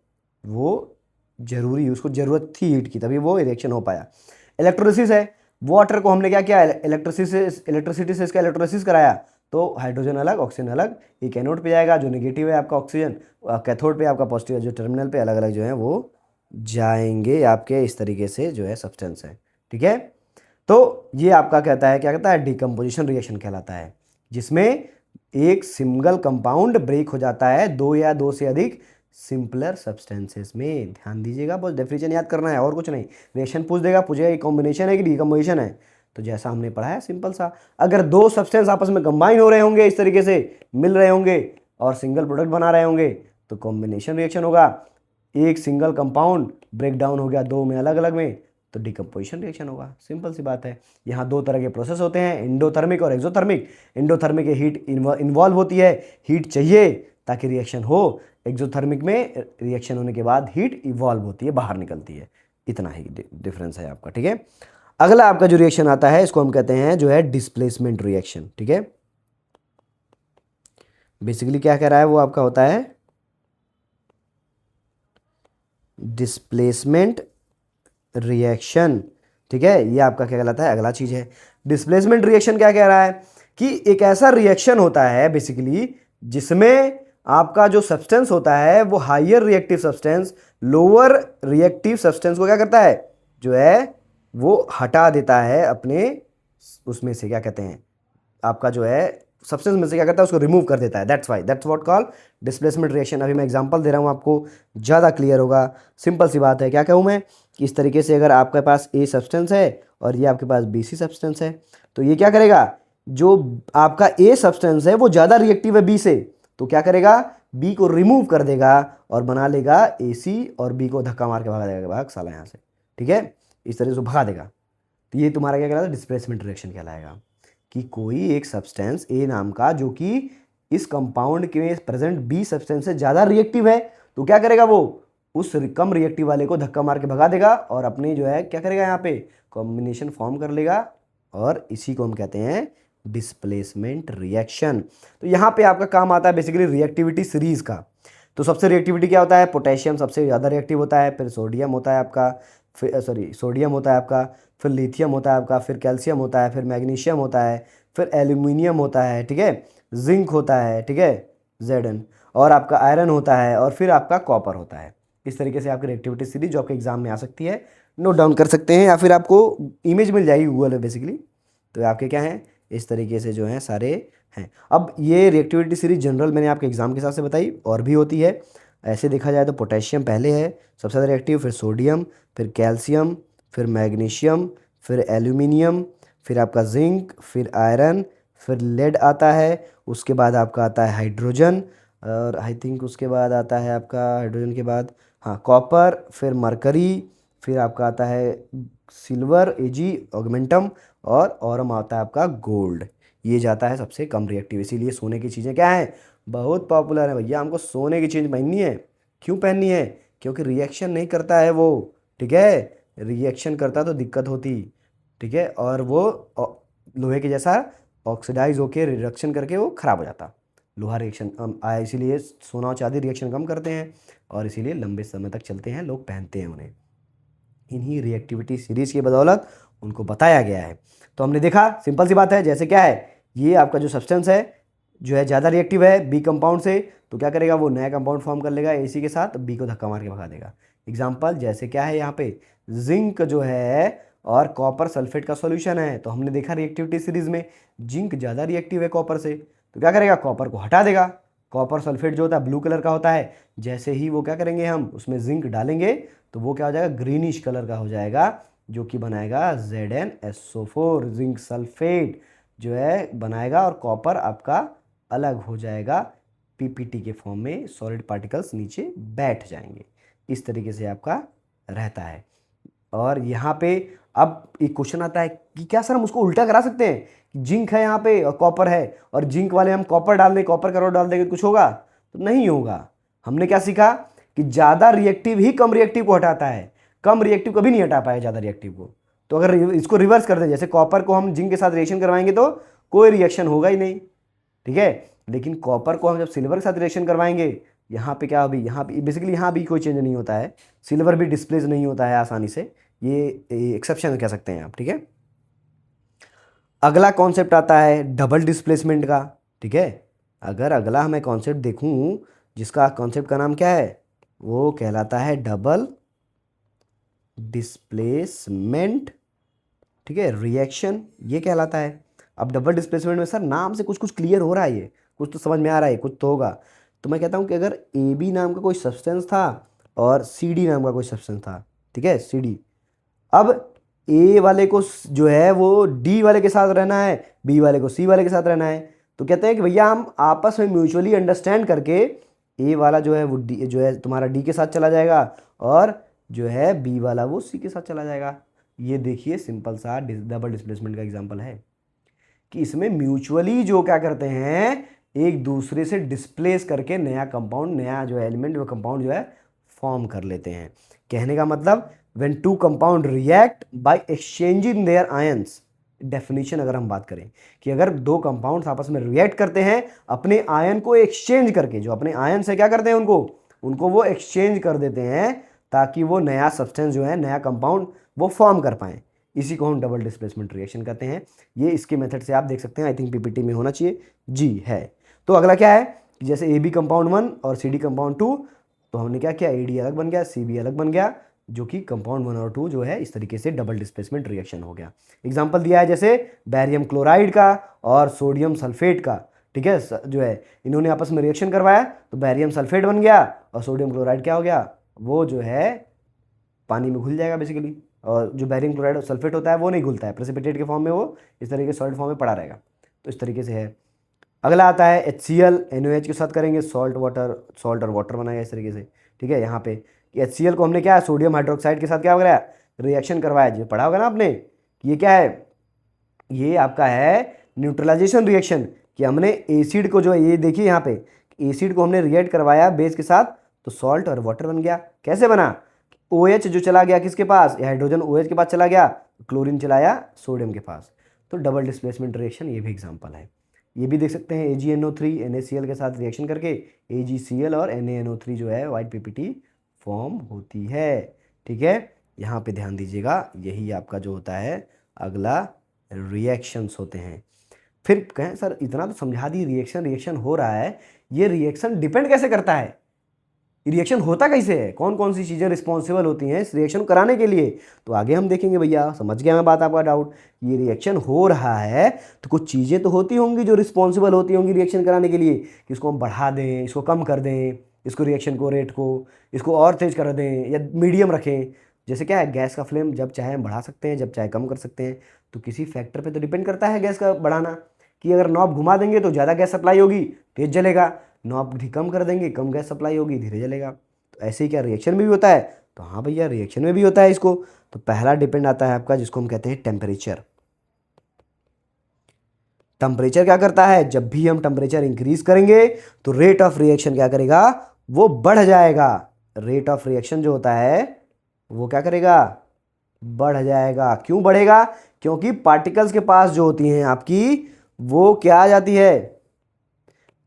वो जरूरी, उसको जरूरत थी हीट की, तभी वो रिएक्शन हो पाया। इलेक्ट्रोलिसिस है, वाटर को हमने क्या किया, इलेक्ट्रिसिटी से इसका इलेक्ट्रोलिसिस कराया, तो हाइड्रोजन अलग ऑक्सीजन अलग, एक एनोड पे जाएगा जो नेगेटिव है आपका ऑक्सीजन, कैथोड पे आपका पॉजिटिव है, जो टर्मिनल पे अलग अलग जो है वो जाएंगे आपके, इस तरीके से जो है सब्सटेंस है, ठीक है। तो ये आपका कहता है, क्या कहता है, डिकम्पोजिशन रिएक्शन कहलाता है, जिसमें एक सिंगल कंपाउंड ब्रेक हो जाता है दो या दो से अधिक सिंपलर सब्सटेंसेस में। ध्यान दीजिएगा, बस डेफिनेशन याद करना है और कुछ नहीं। रिएक्शन पूछ देगा, पूछेगा कॉम्बिनेशन है कि डिकम्पोजिशन है, तो जैसा हमने पढ़ा है सिंपल सा, अगर दो सब्सटेंस आपस में कंबाइन हो रहे होंगे, इस तरीके से मिल रहे होंगे और सिंगल प्रोडक्ट बना रहे होंगे, तो कॉम्बिनेशन रिएक्शन होगा। एक सिंगल कंपाउंड ब्रेक डाउन हो गया दो में अलग अलग में, तो डिकम्पोजिशन रिएक्शन होगा, सिंपल सी बात है। यहाँ दो तरह के प्रोसेस होते हैं, एंडोथर्मिक और एक्सोथर्मिक। एंडोथर्मिक हीट इन्वॉल्व होती है, हीट चाहिए ताकि रिएक्शन हो, एक्सोथर्मिक में रिएक्शन होने के बाद हीट इवॉल्व होती है, बाहर निकलती है, इतना ही डिफरेंस है आपका, ठीक है। अगला आपका जो रिएक्शन आता है, इसको हम कहते हैं जो है डिस्प्लेसमेंट रिएक्शन, ठीक है। बेसिकली क्या कह रहा है वो आपका होता है डिस्प्लेसमेंट रिएक्शन, ठीक है। ये आपका क्या कहलाता है, अगला चीज है। डिस्प्लेसमेंट रिएक्शन क्या कह रहा है कि एक ऐसा रिएक्शन होता है बेसिकली जिसमें आपका जो सब्सटेंस होता है वो higher reactive substance lower reactive substance को क्या करता है, जो है वो हटा देता है अपने उसमें से, क्या कहते हैं आपका जो है सब्सटेंस में से, क्या करता है उसको रिमूव कर देता है, that's what call displacement reaction. अभी मैं एग्जांपल दे रहा हूँ आपको, ज़्यादा क्लियर होगा। सिंपल सी बात है, क्या कहूँ मैं कि इस तरीके से अगर आपके पास ए सब्सटेंस है और ये आपके पास BC सब्सटेंस है, तो ये क्या करेगा, जो आपका ए सब्सटेंस है वो ज़्यादा रिएक्टिव है बी से, तो क्या करेगा, बी को रिमूव कर देगा और बना लेगा AC, और बी को धक्का मार के भगा देगा, भाग साला यहाँ से, ठीक है, इस तरह से भगा देगा। तो ये तुम्हारा क्या कहलाता है, डिस्प्लेसमेंट रिएक्शन कहलाएगा, कि कोई एक सब्सटेंस ए नाम का जो कि इस कंपाउंड के प्रेजेंट बी सब्सटेंस से ज़्यादा रिएक्टिव है, तो क्या करेगा वो उस कम रिएक्टिव वाले को धक्का मार के भगा देगा और अपने जो है क्या करेगा, यहाँ पे कॉम्बिनेशन फॉर्म कर लेगा, और इसी को हम कहते हैं डिस्प्लेसमेंट रिएक्शन। तो यहाँ पे आपका काम आता है बेसिकली रिएक्टिविटी सीरीज का। तो सबसे रिएक्टिविटी क्या होता है, पोटेशियम सबसे ज़्यादा रिएक्टिव होता है, फिर सोडियम होता है आपका, फिर सोडियम होता है आपका, फिर लिथियम होता है आपका, फिर कैल्शियम होता है, फिर मैग्नीशियम होता है, फिर एल्यूमिनियम होता है, ठीक है, जिंक होता है, ठीक है, Zn, और आपका आयरन होता है, और फिर आपका कॉपर होता है। इस तरीके से आपकी रिएक्टिविटी सीरीज जो आपके एग्जाम में आ सकती है, नोट डाउन कर सकते हैं, या फिर आपको इमेज मिल जाएगी गूगल में बेसिकली। तो आपके क्या हैं, इस तरीके से जो हैं सारे हैं। अब ये रिएक्टिविटी सीरीज जनरल मैंने आपके एग्जाम के हिसाब से बताई, और भी होती है। ऐसे देखा जाए तो पोटेशियम पहले है सबसे ज़्यादा रिएक्टिव, फिर सोडियम, फिर कैल्शियम, फिर मैग्नीशियम, फिर एल्यूमिनियम, फिर आपका जिंक, फिर आयरन, फिर लेड आता है, उसके बाद आपका आता है हाइड्रोजन, और आई थिंक उसके बाद आता है आपका हाइड्रोजन के बाद हाँ कॉपर, फिर मरकरी, फिर आपका आता है सिल्वर एजी ऑगमेंटम, और औरम आता है आपका गोल्ड। ये जाता है सबसे कम रिएक्टिव, इसीलिए सोने की चीज़ें क्या हैं, बहुत पॉपुलर है भैया। हमको सोने की चीज़ पहननी है। क्यों पहननी है? क्योंकि रिएक्शन नहीं करता है वो, ठीक है। रिएक्शन करता तो दिक्कत होती, ठीक है, और वो लोहे के जैसा ऑक्सीडाइज होकर रिएक्शन करके वो खराब हो जाता। लोहा रिएक्शन आया, इसीलिए सोना और चांदी रिएक्शन कम करते हैं, और इसीलिए लंबे समय तक चलते हैं, लोग पहनते हैं उन्हें। इन्हीं रिएक्टिविटी सीरीज की बदौलत उनको बताया गया है। तो हमने देखा, सिंपल सी बात है, जैसे क्या है, ये आपका जो सब्सटेंस है जो है ज़्यादा रिएक्टिव है बी कंपाउंड से, तो क्या करेगा, वो नया कंपाउंड फॉर्म कर लेगा एसी के साथ, बी को धक्का मार के भगा देगा। एग्जाम्पल जैसे क्या है, यहाँ पे जिंक जो है और कॉपर सल्फेट का सॉल्यूशन है, तो हमने देखा रिएक्टिविटी सीरीज में जिंक ज़्यादा रिएक्टिव है कॉपर से, तो क्या करेगा, कॉपर को हटा देगा। कॉपर सल्फेट जो होता है ब्लू कलर का होता है, जैसे ही वो क्या करेंगे, हम उसमें जिंक डालेंगे तो वो क्या हो जाएगा, ग्रीनिश कलर का हो जाएगा, जो कि बनाएगा ZnSO4, जिंक सल्फेट जो है बनाएगा, और कॉपर आपका अलग हो जाएगा पीपीटी के फॉर्म में, सॉलिड पार्टिकल्स नीचे बैठ जाएंगे। इस तरीके से आपका रहता है। और यहाँ पे अब एक क्वेश्चन आता है कि क्या सर हम उसको उल्टा करा सकते हैं कि जिंक है यहाँ पे और कॉपर है, और जिंक वाले हम कॉपर डाल दें, कॉपर का डाल देंगे, कुछ होगा? तो नहीं होगा। हमने क्या सीखा कि ज़्यादा रिएक्टिव ही कम रिएक्टिव को हटाता है, कम रिएक्टिव कभी नहीं हटा पाएगा ज़्यादा रिएक्टिव को। तो अगर इसको रिवर्स कर दें, जैसे कॉपर को हम जिंक के साथ रिएक्शन करवाएंगे तो कोई रिएक्शन होगा ही नहीं, ठीक है। लेकिन कॉपर को हम जब सिल्वर के साथ रिएक्शन करवाएंगे, यहाँ पे क्या अभी, यहाँ पे बेसिकली यहाँ भी कोई चेंज नहीं होता है, सिल्वर भी डिस्प्लेस नहीं होता है आसानी से, ये एक्सेप्शन कह सकते हैं आप, ठीक है। अगला कॉन्सेप्ट आता है डबल डिस्प्लेसमेंट का, ठीक है। अगर अगला हमें कॉन्सेप्ट देखूं, जिसका कॉन्सेप्ट का नाम क्या है, वो कहलाता है डबल डिस्प्लेसमेंट, ठीक है, रिएक्शन ये कहलाता है। अब डबल डिस्प्लेसमेंट में सर नाम से कुछ कुछ क्लियर हो रहा है, ये कुछ तो समझ में आ रहा है, कुछ तो होगा। तो मैं कहता हूँ कि अगर ए बी नाम का कोई सब्सटेंस था और सी डी नाम का कोई सब्सटेंस था, ठीक है, सी डी, अब ए वाले को जो है वो डी वाले के साथ रहना है, बी वाले को सी वाले के साथ रहना है, तो कहते हैं कि भैया हम आपस में म्यूचुअली अंडरस्टैंड करके ए वाला जो है वो डी जो है तुम्हारा डी के साथ चला जाएगा, और जो है बी वाला वो सी के साथ चला जाएगा। ये देखिए सिंपल सा डबल डिस्प्लेसमेंट का एग्जांपल है कि इसमें म्यूचुअली जो क्या करते हैं, एक दूसरे से डिस्प्लेस करके नया कंपाउंड, नया जो एलिमेंट वो कंपाउंड जो है फॉर्म कर लेते हैं। कहने का मतलब when two compound react by exchanging their ions, definition अगर हम बात करें कि अगर दो कंपाउंड्स आपस में रिएक्ट करते हैं अपने आयन को एक्सचेंज करके, जो अपने आयन से क्या करते हैं उनको वो एक्सचेंज कर देते हैं, ताकि वो नया सब्सटेंस जो है, नया कंपाउंड वो फॉर्म कर पाएं, इसी को हम डबल डिस्प्लेसमेंट रिएक्शन कहते हैं। ये इसके मेथड से आप देख सकते हैं, आई थिंक पीपीटी में होना चाहिए, जी है। तो अगला क्या है कि जैसे ए बी कंपाउंड 1 और सी डी कंपाउंड 2, तो हमने क्या किया, ए डी अलग बन गया, सी बी अलग बन गया, जो कि कंपाउंड 1 और 2 जो है इस तरीके से डबल डिस्प्लेसमेंट रिएक्शन हो गया। एग्जांपल दिया है जैसे बैरियम क्लोराइड का और सोडियम सल्फेट का, ठीक है, जो है इन्होंने आपस में रिएक्शन करवाया तो बैरियम सल्फेट बन गया, और सोडियम क्लोराइड क्या हो गया, वो जो है पानी में घुल जाएगा बेसिकली। और जो बैरियम क्लोराइड और सल्फेट होता है वो नहीं घुलता है, प्रेसिपिटेट के फॉर्म में वो इस तरीके से सॉलिड फॉर्म में पड़ा रहेगा। तो इस तरीके से है। अगला आता है HCl NaOH के साथ करेंगे सॉल्ट और वाटर बनाएगा इस तरीके से, ठीक है। यहाँ पे HCl को हमने क्या है, सोडियम हाइड्रोक्साइड के साथ क्या हो गया, रिएक्शन करवाया, जो पढ़ा होगा ना आपने कि ये क्या है, ये आपका है न्यूट्रलाइजेशन रिएक्शन, कि हमने एसिड को जो है, ये देखिए यहाँ पे एसिड को हमने रिएक्ट करवाया बेस के साथ, तो सॉल्ट और वाटर बन गया। कैसे बना, OH जो चला गया किसके पास, हाइड्रोजन OH के पास चला गया, क्लोरीन चलाया सोडियम के पास, तो डबल डिस्प्लेसमेंट रिएक्शन ये भी एग्जाम्पल है। ये भी देख सकते हैं AgNO3 NaCl के साथ रिएक्शन करके AgCl और NaNO3 जो है वाइट पीपीटी फॉर्म होती है, ठीक है। यहाँ पे ध्यान दीजिएगा, यही आपका जो होता है अगला रिएक्शंस होते हैं। फिर कहें सर इतना तो समझा दी, रिएक्शन हो रहा है, ये रिएक्शन डिपेंड कैसे करता है, रिएक्शन होता कैसे है, कौन कौन सी चीज़ें रिस्पॉन्सिबल होती हैं इस रिएक्शन कराने के लिए, तो आगे हम देखेंगे। भैया समझ गया मैं बात, आपका डाउट, ये रिएक्शन हो रहा है तो कुछ चीज़ें तो होती होंगी जो रिस्पॉन्सिबल होती होंगी रिएक्शन कराने के लिए, कि इसको हम बढ़ा दें, इसको कम कर दें, इसको रिएक्शन को रेट को इसको और तेज कर दें या मीडियम रखें। जैसे क्या है, गैस का फ्लेम जब चाहे हम बढ़ा सकते हैं, जब चाहे कम कर सकते हैं, तो किसी फैक्टर पे तो डिपेंड करता है गैस का बढ़ाना, कि अगर नॉब घुमा देंगे तो ज़्यादा गैस सप्लाई होगी, तेज जलेगा, नॉब भी कम कर देंगे, कम गैस सप्लाई होगी, धीरे जलेगा। तो ऐसे ही क्या रिएक्शन में भी होता है? तो हाँ भैया, रिएक्शन में भी होता है इसको। तो पहला डिपेंड आता है आपका, जिसको हम कहते हैं टेम्परेचर। टेम्परेचर क्या करता है? जब भी हम टेम्परेचर इंक्रीज करेंगे तो रेट ऑफ रिएक्शन क्या करेगा? वो बढ़ जाएगा। रेट ऑफ रिएक्शन जो होता है वो क्या करेगा? बढ़ जाएगा। क्यों बढ़ेगा? क्योंकि पार्टिकल्स के पास जो होती हैं आपकी, वो क्या आ जाती है?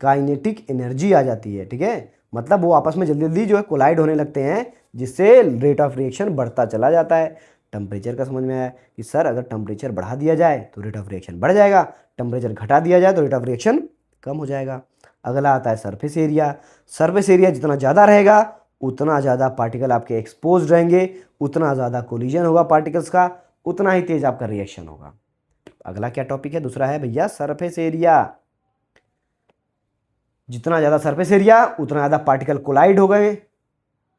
काइनेटिक एनर्जी आ जाती है। ठीक है, मतलब वो आपस में जल्दी जल्दी जो है कोलाइड होने लगते हैं, जिससे रेट ऑफ रिएक्शन बढ़ता चला जाता है। टेम्परेचर का समझ में आया कि सर अगर टेम्परेचर बढ़ा दिया जाए तो रेट ऑफ रिएक्शन बढ़ जाएगा, टेम्परेचर घटा दिया जाए तो रेट ऑफ रिएक्शन कम हो जाएगा। अगला आता है सरफेस एरिया। सरफेस एरिया जितना ज़्यादा रहेगा उतना ज़्यादा पार्टिकल आपके एक्सपोज रहेंगे, उतना ज़्यादा कोलिजन होगा पार्टिकल्स का, उतना ही तेज आपका रिएक्शन होगा। अगला क्या टॉपिक है? दूसरा है भैया सरफेस एरिया। जितना ज़्यादा सरफेस एरिया उतना ज़्यादा पार्टिकल कोलाइड हो गए,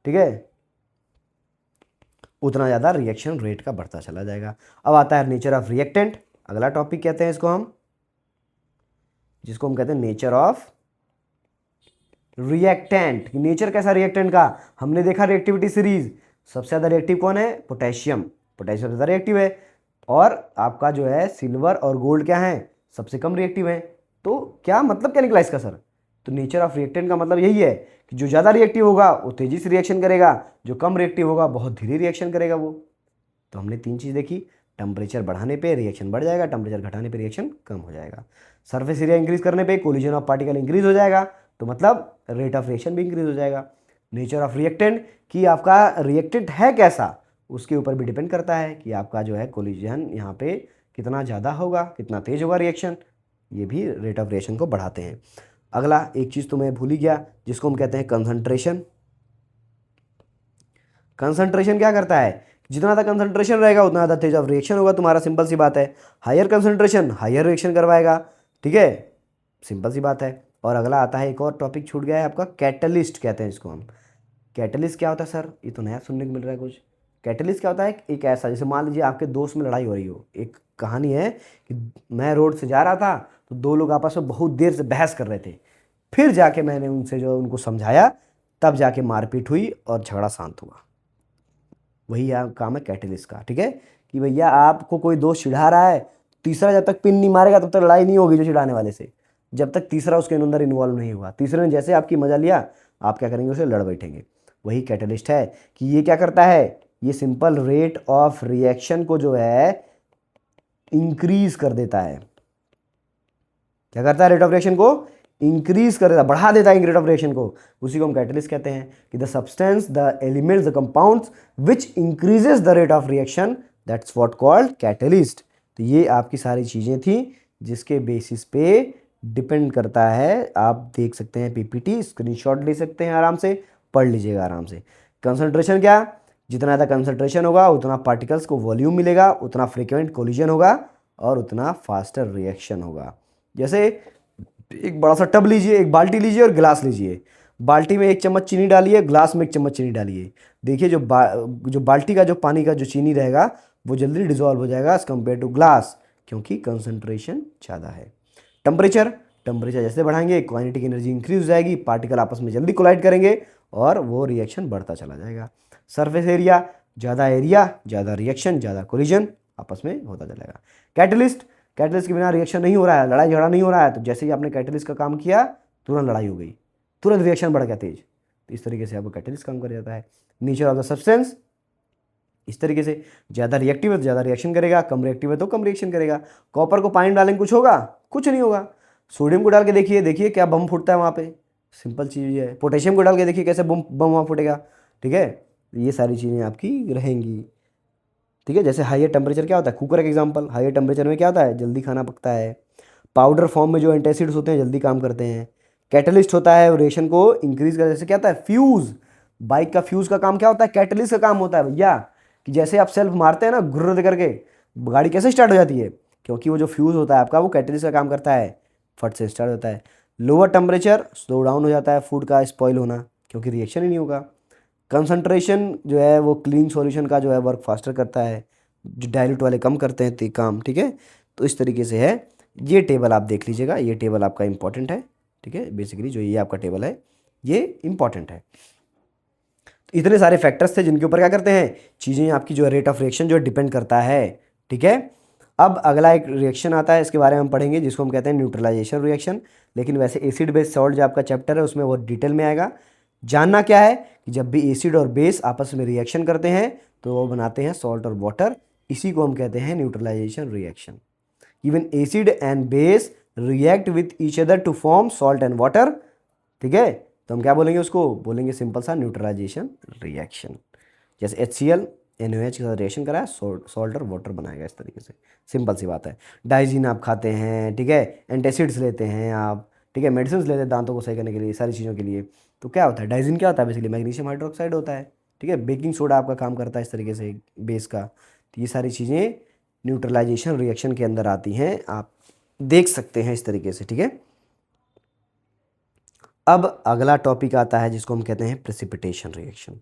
ठीक है, उतना ज़्यादा रिएक्शन रेट का बढ़ता चला जाएगा। अब आता है नेचर ऑफ रिएक्टेंट। अगला टॉपिक कहते हैं इसको हम, जिसको हम कहते हैं नेचर ऑफ रिएक्टेंट। नेचर कैसा रिएक्टेंट का? हमने देखा रिएक्टिविटी सीरीज, सबसे ज़्यादा रिएक्टिव कौन है? पोटेशियम। पोटेशियम ज़्यादा रिएक्टिव है। और आपका जो है सिल्वर और गोल्ड क्या है? सबसे कम रिएक्टिव है। तो क्या मतलब क्या निकला इसका सर? तो नेचर ऑफ रिएक्टेंट का मतलब यही है कि जो ज़्यादा रिएक्टिव होगा वो तेजी से रिएक्शन करेगा, जो कम रिएक्टिव होगा बहुत धीरे रिएक्शन करेगा वो। तो हमने तीन चीज़ देखी, टेम्परेचर बढ़ाने पे रिएक्शन बढ़ जाएगा, टेम्परेचर घटाने पे रिएक्शन कम हो जाएगा, सरफेस एरिया इंक्रीज करने पे कोलिजन ऑफ पार्टिकल इंक्रीज हो जाएगा, तो मतलब रेट ऑफ रिएक्शन भी इंक्रीज हो जाएगा। नेचर ऑफ रिएक्टेंट कि आपका रिएक्टेंट है कैसा, उसके ऊपर भी डिपेंड करता है कि आपका जो है कोलिजन यहाँ पे कितना ज़्यादा होगा, कितना तेज होगा रिएक्शन, ये भी रेट ऑफ रिएक्शन को बढ़ाते हैं। अगला एक चीज़ तो मैं भूल ही गया, जिसको हम कहते हैं कंसंट्रेशन। कंसंट्रेशन क्या करता है? जितना ज़्यादा कंसंट्रेशन रहेगा उतना ज़्यादा तेज ऑफ रिएक्शन होगा तुम्हारा, सिंपल सी बात है। हायर कंसंट्रेशन हायर रिएक्शन करवाएगा, ठीक है, सिंपल सी बात है। और अगला आता है, एक और टॉपिक छूट गया है आपका, कैटलिस्ट कहते हैं इसको हम। कैटलिस्ट क्या होता है सर? ये तो नया सुनने को मिल रहा है कुछ। कैटलिस्ट क्या होता है? एक ऐसा, जैसे मान लीजिए आपके दोस्त में लड़ाई हो रही हो। एक कहानी है कि मैं रोड से जा रहा था तो दो लोग आपस में बहुत देर से बहस कर रहे थे, फिर जाके मैंने उनसे जो उनको समझाया, तब जाके मारपीट हुई और झगड़ा शांत हुआ। वही काम है कैटलिस्ट का, ठीक है, कि भैया आपको कोई दोस्त चिढ़ा रहा है, तीसरा जब तक पिन नहीं मारेगा तब तक लड़ाई नहीं होगी जो चिढ़ाने वाले से, जब तक तीसरा उसके अंदर इन्वॉल्व नहीं हुआ। तीसरे ने जैसे आपकी मजा लिया, आप क्या करेंगे? उसे लड़ बैठेंगे। वही कैटलिस्ट है कि ये क्या करता है? ये सिंपल रेट ऑफ रिएक्शन को जो है इंक्रीज कर देता है। क्या करता है? रेट ऑफ रिएक्शन को इंक्रीज कर देता, बढ़ा देता है रेट ऑफ रिएक्शन को। उसी को हम कैटलिस्ट कहते हैं कि the substance, the elements, the compounds which increases the rate of reaction, that's what called catalyst. तो ये आपकी सारी चीज़ें थी जिसके बेसिस पे डिपेंड करता है। आप देख सकते हैं पीपीटी, स्क्रीनशॉट ले सकते हैं, आराम से पढ़ लीजिएगा आराम से। कंसंट्रेशन क्या? जितना ज़्यादा कंसंट्रेशन होगा उतना पार्टिकल्स को वॉल्यूम मिलेगा, उतना फ्रिक्वेंट कोलिजन होगा और उतना फास्टर रिएक्शन होगा। जैसे एक बड़ा सा टब लीजिए, एक बाल्टी लीजिए और गिलास लीजिए। बाल्टी में एक चम्मच चीनी डालिए, ग्लास में एक चम्मच चीनी डालिए। देखिए जो बाल्टी का जो पानी का जो चीनी रहेगा वो जल्दी डिजॉल्व हो जाएगा एज कम्पेयर टू ग्लास, क्योंकि कंसंट्रेशन ज़्यादा है। टेम्परेचर जैसे बढ़ाएंगे काइनेटिक एनर्जी इंक्रीज हो जाएगी, पार्टिकल आपस में जल्दी कोलाइड करेंगे और वो रिएक्शन बढ़ता चला जाएगा। सरफेस एरिया ज़्यादा रिएक्शन, ज़्यादा कोलिजन आपस में होता चलेगा। कैटलिस्ट के बिना रिएक्शन नहीं हो रहा है, लड़ाई झगड़ा नहीं हो रहा है, तो जैसे ही आपने कैटलिस्ट का काम किया तुरंत लड़ाई हो गई, तुरंत रिएक्शन बढ़ गया तेज। तो इस तरीके से आपको कैटलिस्ट काम कर जाता है। नेचर ऑफ द सब्सटेंस इस तरीके से, ज़्यादा रिएक्टिव है तो ज़्यादा रिएक्शन करेगा, कम रिएक्टिव है तो कम रिएक्शन करेगा। कॉपर को पानी डालेंगे कुछ होगा? कुछ नहीं होगा। सोडियम को डाल के देखिए क्या बम फूटता है वहाँ पे, सिंपल चीज़ है। पोटेशियम को डाल के देखिए कैसे बम वहाँ फूटेगा, ठीक है। ये सारी चीज़ें आपकी रहेंगी, ठीक है। जैसे हायर टेम्परेचर क्या होता है? कुकर का एग्जांपल, हायर टेम्परेचर में क्या होता है? जल्दी खाना पकता है। पाउडर फॉर्म में जो एंटासिड्स होते हैं जल्दी काम करते हैं। कैटलिस्ट होता है रिएक्शन को इंक्रीज कर, जैसे क्या होता है? फ्यूज़, बाइक का फ्यूज़ का काम क्या होता है? कैटलिस्ट का काम होता है भैया। कि जैसे आप सेल्फ मारते हैं ना घुर्र करके, गाड़ी कैसे स्टार्ट हो जाती है? क्योंकि वो जो फ्यूज़ होता है आपका वो कैटलिस्ट का काम करता है, फट से स्टार्ट होता है। लोअर टेम्परेचर स्लो डाउन हो जाता है फूड का स्पॉइल होना, क्योंकि रिएक्शन ही नहीं होगा। कंसंट्रेशन जो है वो क्लीन सॉल्यूशन का जो है वर्क फास्टर करता है, जो डाइल्यूट वाले कम करते हैं काम, ठीक है। तो इस तरीके से है, ये टेबल आप देख लीजिएगा, ये टेबल आपका इंपॉर्टेंट है, ठीक है। बेसिकली जो ये आपका टेबल है ये इंपॉर्टेंट है। तो इतने सारे फैक्टर्स थे जिनके ऊपर क्या करते हैं, चीज़ें आपकी जो रेट ऑफ रिएक्शन जो डिपेंड करता है, ठीक है। अब अगला एक रिएक्शन आता है, इसके बारे में हम पढ़ेंगे, जिसको हम कहते हैं न्यूट्रलाइजेशन रिएक्शन। लेकिन वैसे एसिड बेस सॉल्ट जो आपका चैप्टर है उसमें वो डिटेल में आएगा। जानना क्या है कि जब भी एसिड और बेस आपस में रिएक्शन करते हैं तो वो बनाते हैं सॉल्ट और वाटर, इसी को हम कहते हैं neutralisation reaction. Even acid and base react with each other to form salt and water, ठीक है। तो हम क्या बोलेंगे, उसको बोलेंगे सिंपल सा न्यूट्रलाइजेशन रिएक्शन। जैसे HCl NaOH के साथ रिएक्शन करा है, सॉल्ट और वाटर बनाएगा, इस तरीके से, सिंपल सी बात है। डाइजीन आप खाते हैं, ठीक है, एंटासिड्स लेते हैं आप, ठीक है, मेडिसिन लेते हैं दांतों को सही करने के लिए, सारी चीज़ों के लिए। तो क्या होता है, डाइजीन क्या होता है, बेसिकली मैग्नीशियम हाइड्रोक्साइड होता है, ठीक है। बेकिंग सोडा आपका काम करता है इस तरीके से बेस का। तो ये सारी चीज़ें न्यूट्रलाइजेशन रिएक्शन के अंदर आती हैं, आप देख सकते हैं इस तरीके से, ठीक है। अब अगला टॉपिक आता है जिसको हम कहते हैं प्रेसिपिटेशन रिएक्शन।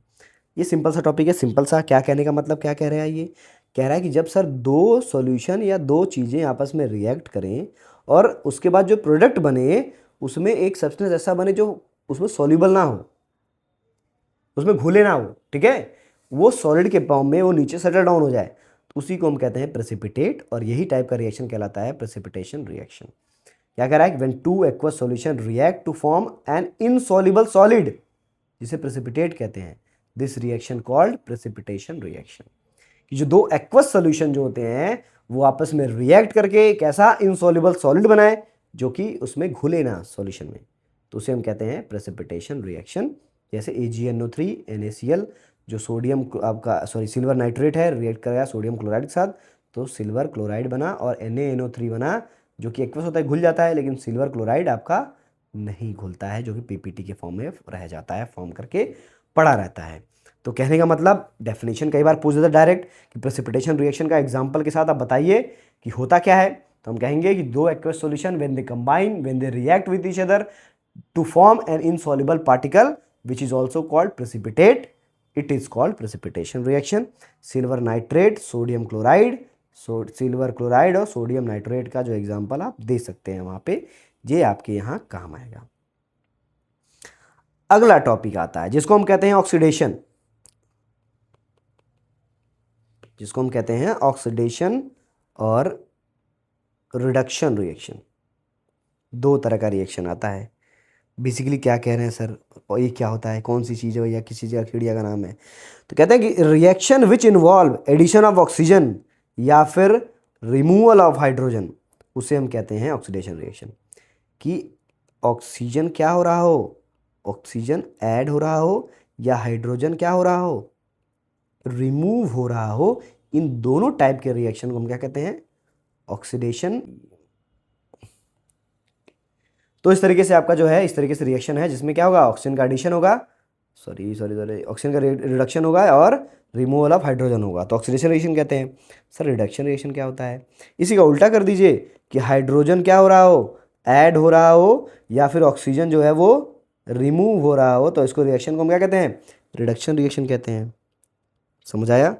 ये सिंपल सा टॉपिक है, सिंपल सा। क्या कहने का मतलब, क्या कह रहा है, ये कह रहा है कि जब सर दो सॉल्यूशन या दो चीज़ें आपस में रिएक्ट करें और उसके बाद जो प्रोडक्ट बने उसमें एक सब्सटेंस ऐसा बने जो उसमें सॉल्युबल ना हो, उसमें घुले ना हो, ठीक है, वो सॉलिड के फॉर्म में वो नीचे सेटल डाउन हो जाए, तो उसी को हम कहते हैं प्रेसिपिटेट। और यही टाइप का रिएक्शन कहलाता है प्रेसिपिटेशन रिएक्शन। क्या कह रहा है कि when two aqueous solution react to form an insoluble solid, जिसे प्रेसिपिटेट कहते हैं, this reaction called precipitation reaction. कि जो दो एक्वस सॉल्यूशन जो होते हैं वो आपस में रिएक्ट करके एक ऐसा इनसॉल्युबल सॉलिड बनाए जो कि उसमें घुले ना सॉल्यूशन में, तो उसे हम कहते हैं प्रेसिपिटेशन रिएक्शन। जैसे AgNO3 NaCl, जो सोडियम आपका सिल्वर नाइट्रेट है, रिएक्ट करेगा सोडियम क्लोराइड के साथ, तो सिल्वर क्लोराइड बना, और NaNO3 बना जो कि एक्वस होता है, घुल जाता है, लेकिन सिल्वर क्लोराइड आपका नहीं घुलता है, जो कि PPT के फॉर्म में रह जाता है, फॉर्म करके पड़ा रहता है। तो कहने का मतलब, डेफिनेशन कई बार पूछ देता है डायरेक्ट कि प्रेसिपिटेशन रिएक्शन का एग्जांपल के साथ आप बताइए कि होता क्या है। तो हम कहेंगे कि दो aqueous solution when they combine, when they react with each other to form an insoluble particle which is also called precipitate, it is called precipitation reaction. Silver nitrate, sodium chloride, silver chloride और sodium nitrate का जो example आप दे सकते हैं वहाँ पे, ये आपके यहाँ काम आएगा। अगला टॉपिक आता है जिसको हम कहते हैं ऑक्सीडेशन, जिसको हम कहते हैं ऑक्सीडेशन और रिडक्शन रिएक्शन। दो तरह का रिएक्शन आता है। बेसिकली क्या कह रहे हैं सर, और ये क्या होता है, कौन सी चीज़ है, या किसी जगह चिड़िया का नाम है। तो कहते हैं कि reaction which involve addition of oxygen या फिर रिमूवल ऑफ हाइड्रोजन, उसे हम कहते हैं ऑक्सीडेशन रिएक्शन। कि ऑक्सीजन क्या हो रहा हो, ऑक्सीजन ऐड हो रहा हो, या हाइड्रोजन क्या हो रहा हो, रिमूव हो रहा हो, इन दोनों टाइप के रिएक्शन को हम क्या कहते हैं, ऑक्सीडेशन। तो इस तरीके से आपका जो है, इस तरीके से रिएक्शन है जिसमें क्या होगा, ऑक्सीजन का एडिशन होगा, ऑक्सीजन का रिडक्शन होगा और रिमूवल ऑफ हाइड्रोजन होगा, तो ऑक्सीडेशन रिएक्शन कहते हैं। सर रिडक्शन रिएक्शन क्या होता है, इसी का उल्टा कर दीजिए कि हाइड्रोजन क्या हो रहा हो, ऐड हो रहा हो, या फिर ऑक्सीजन जो है वो रिमूव हो रहा हो, तो इसको रिएक्शन को हम क्या कहते हैं, रिडक्शन रिएक्शन कहते हैं। समझ आया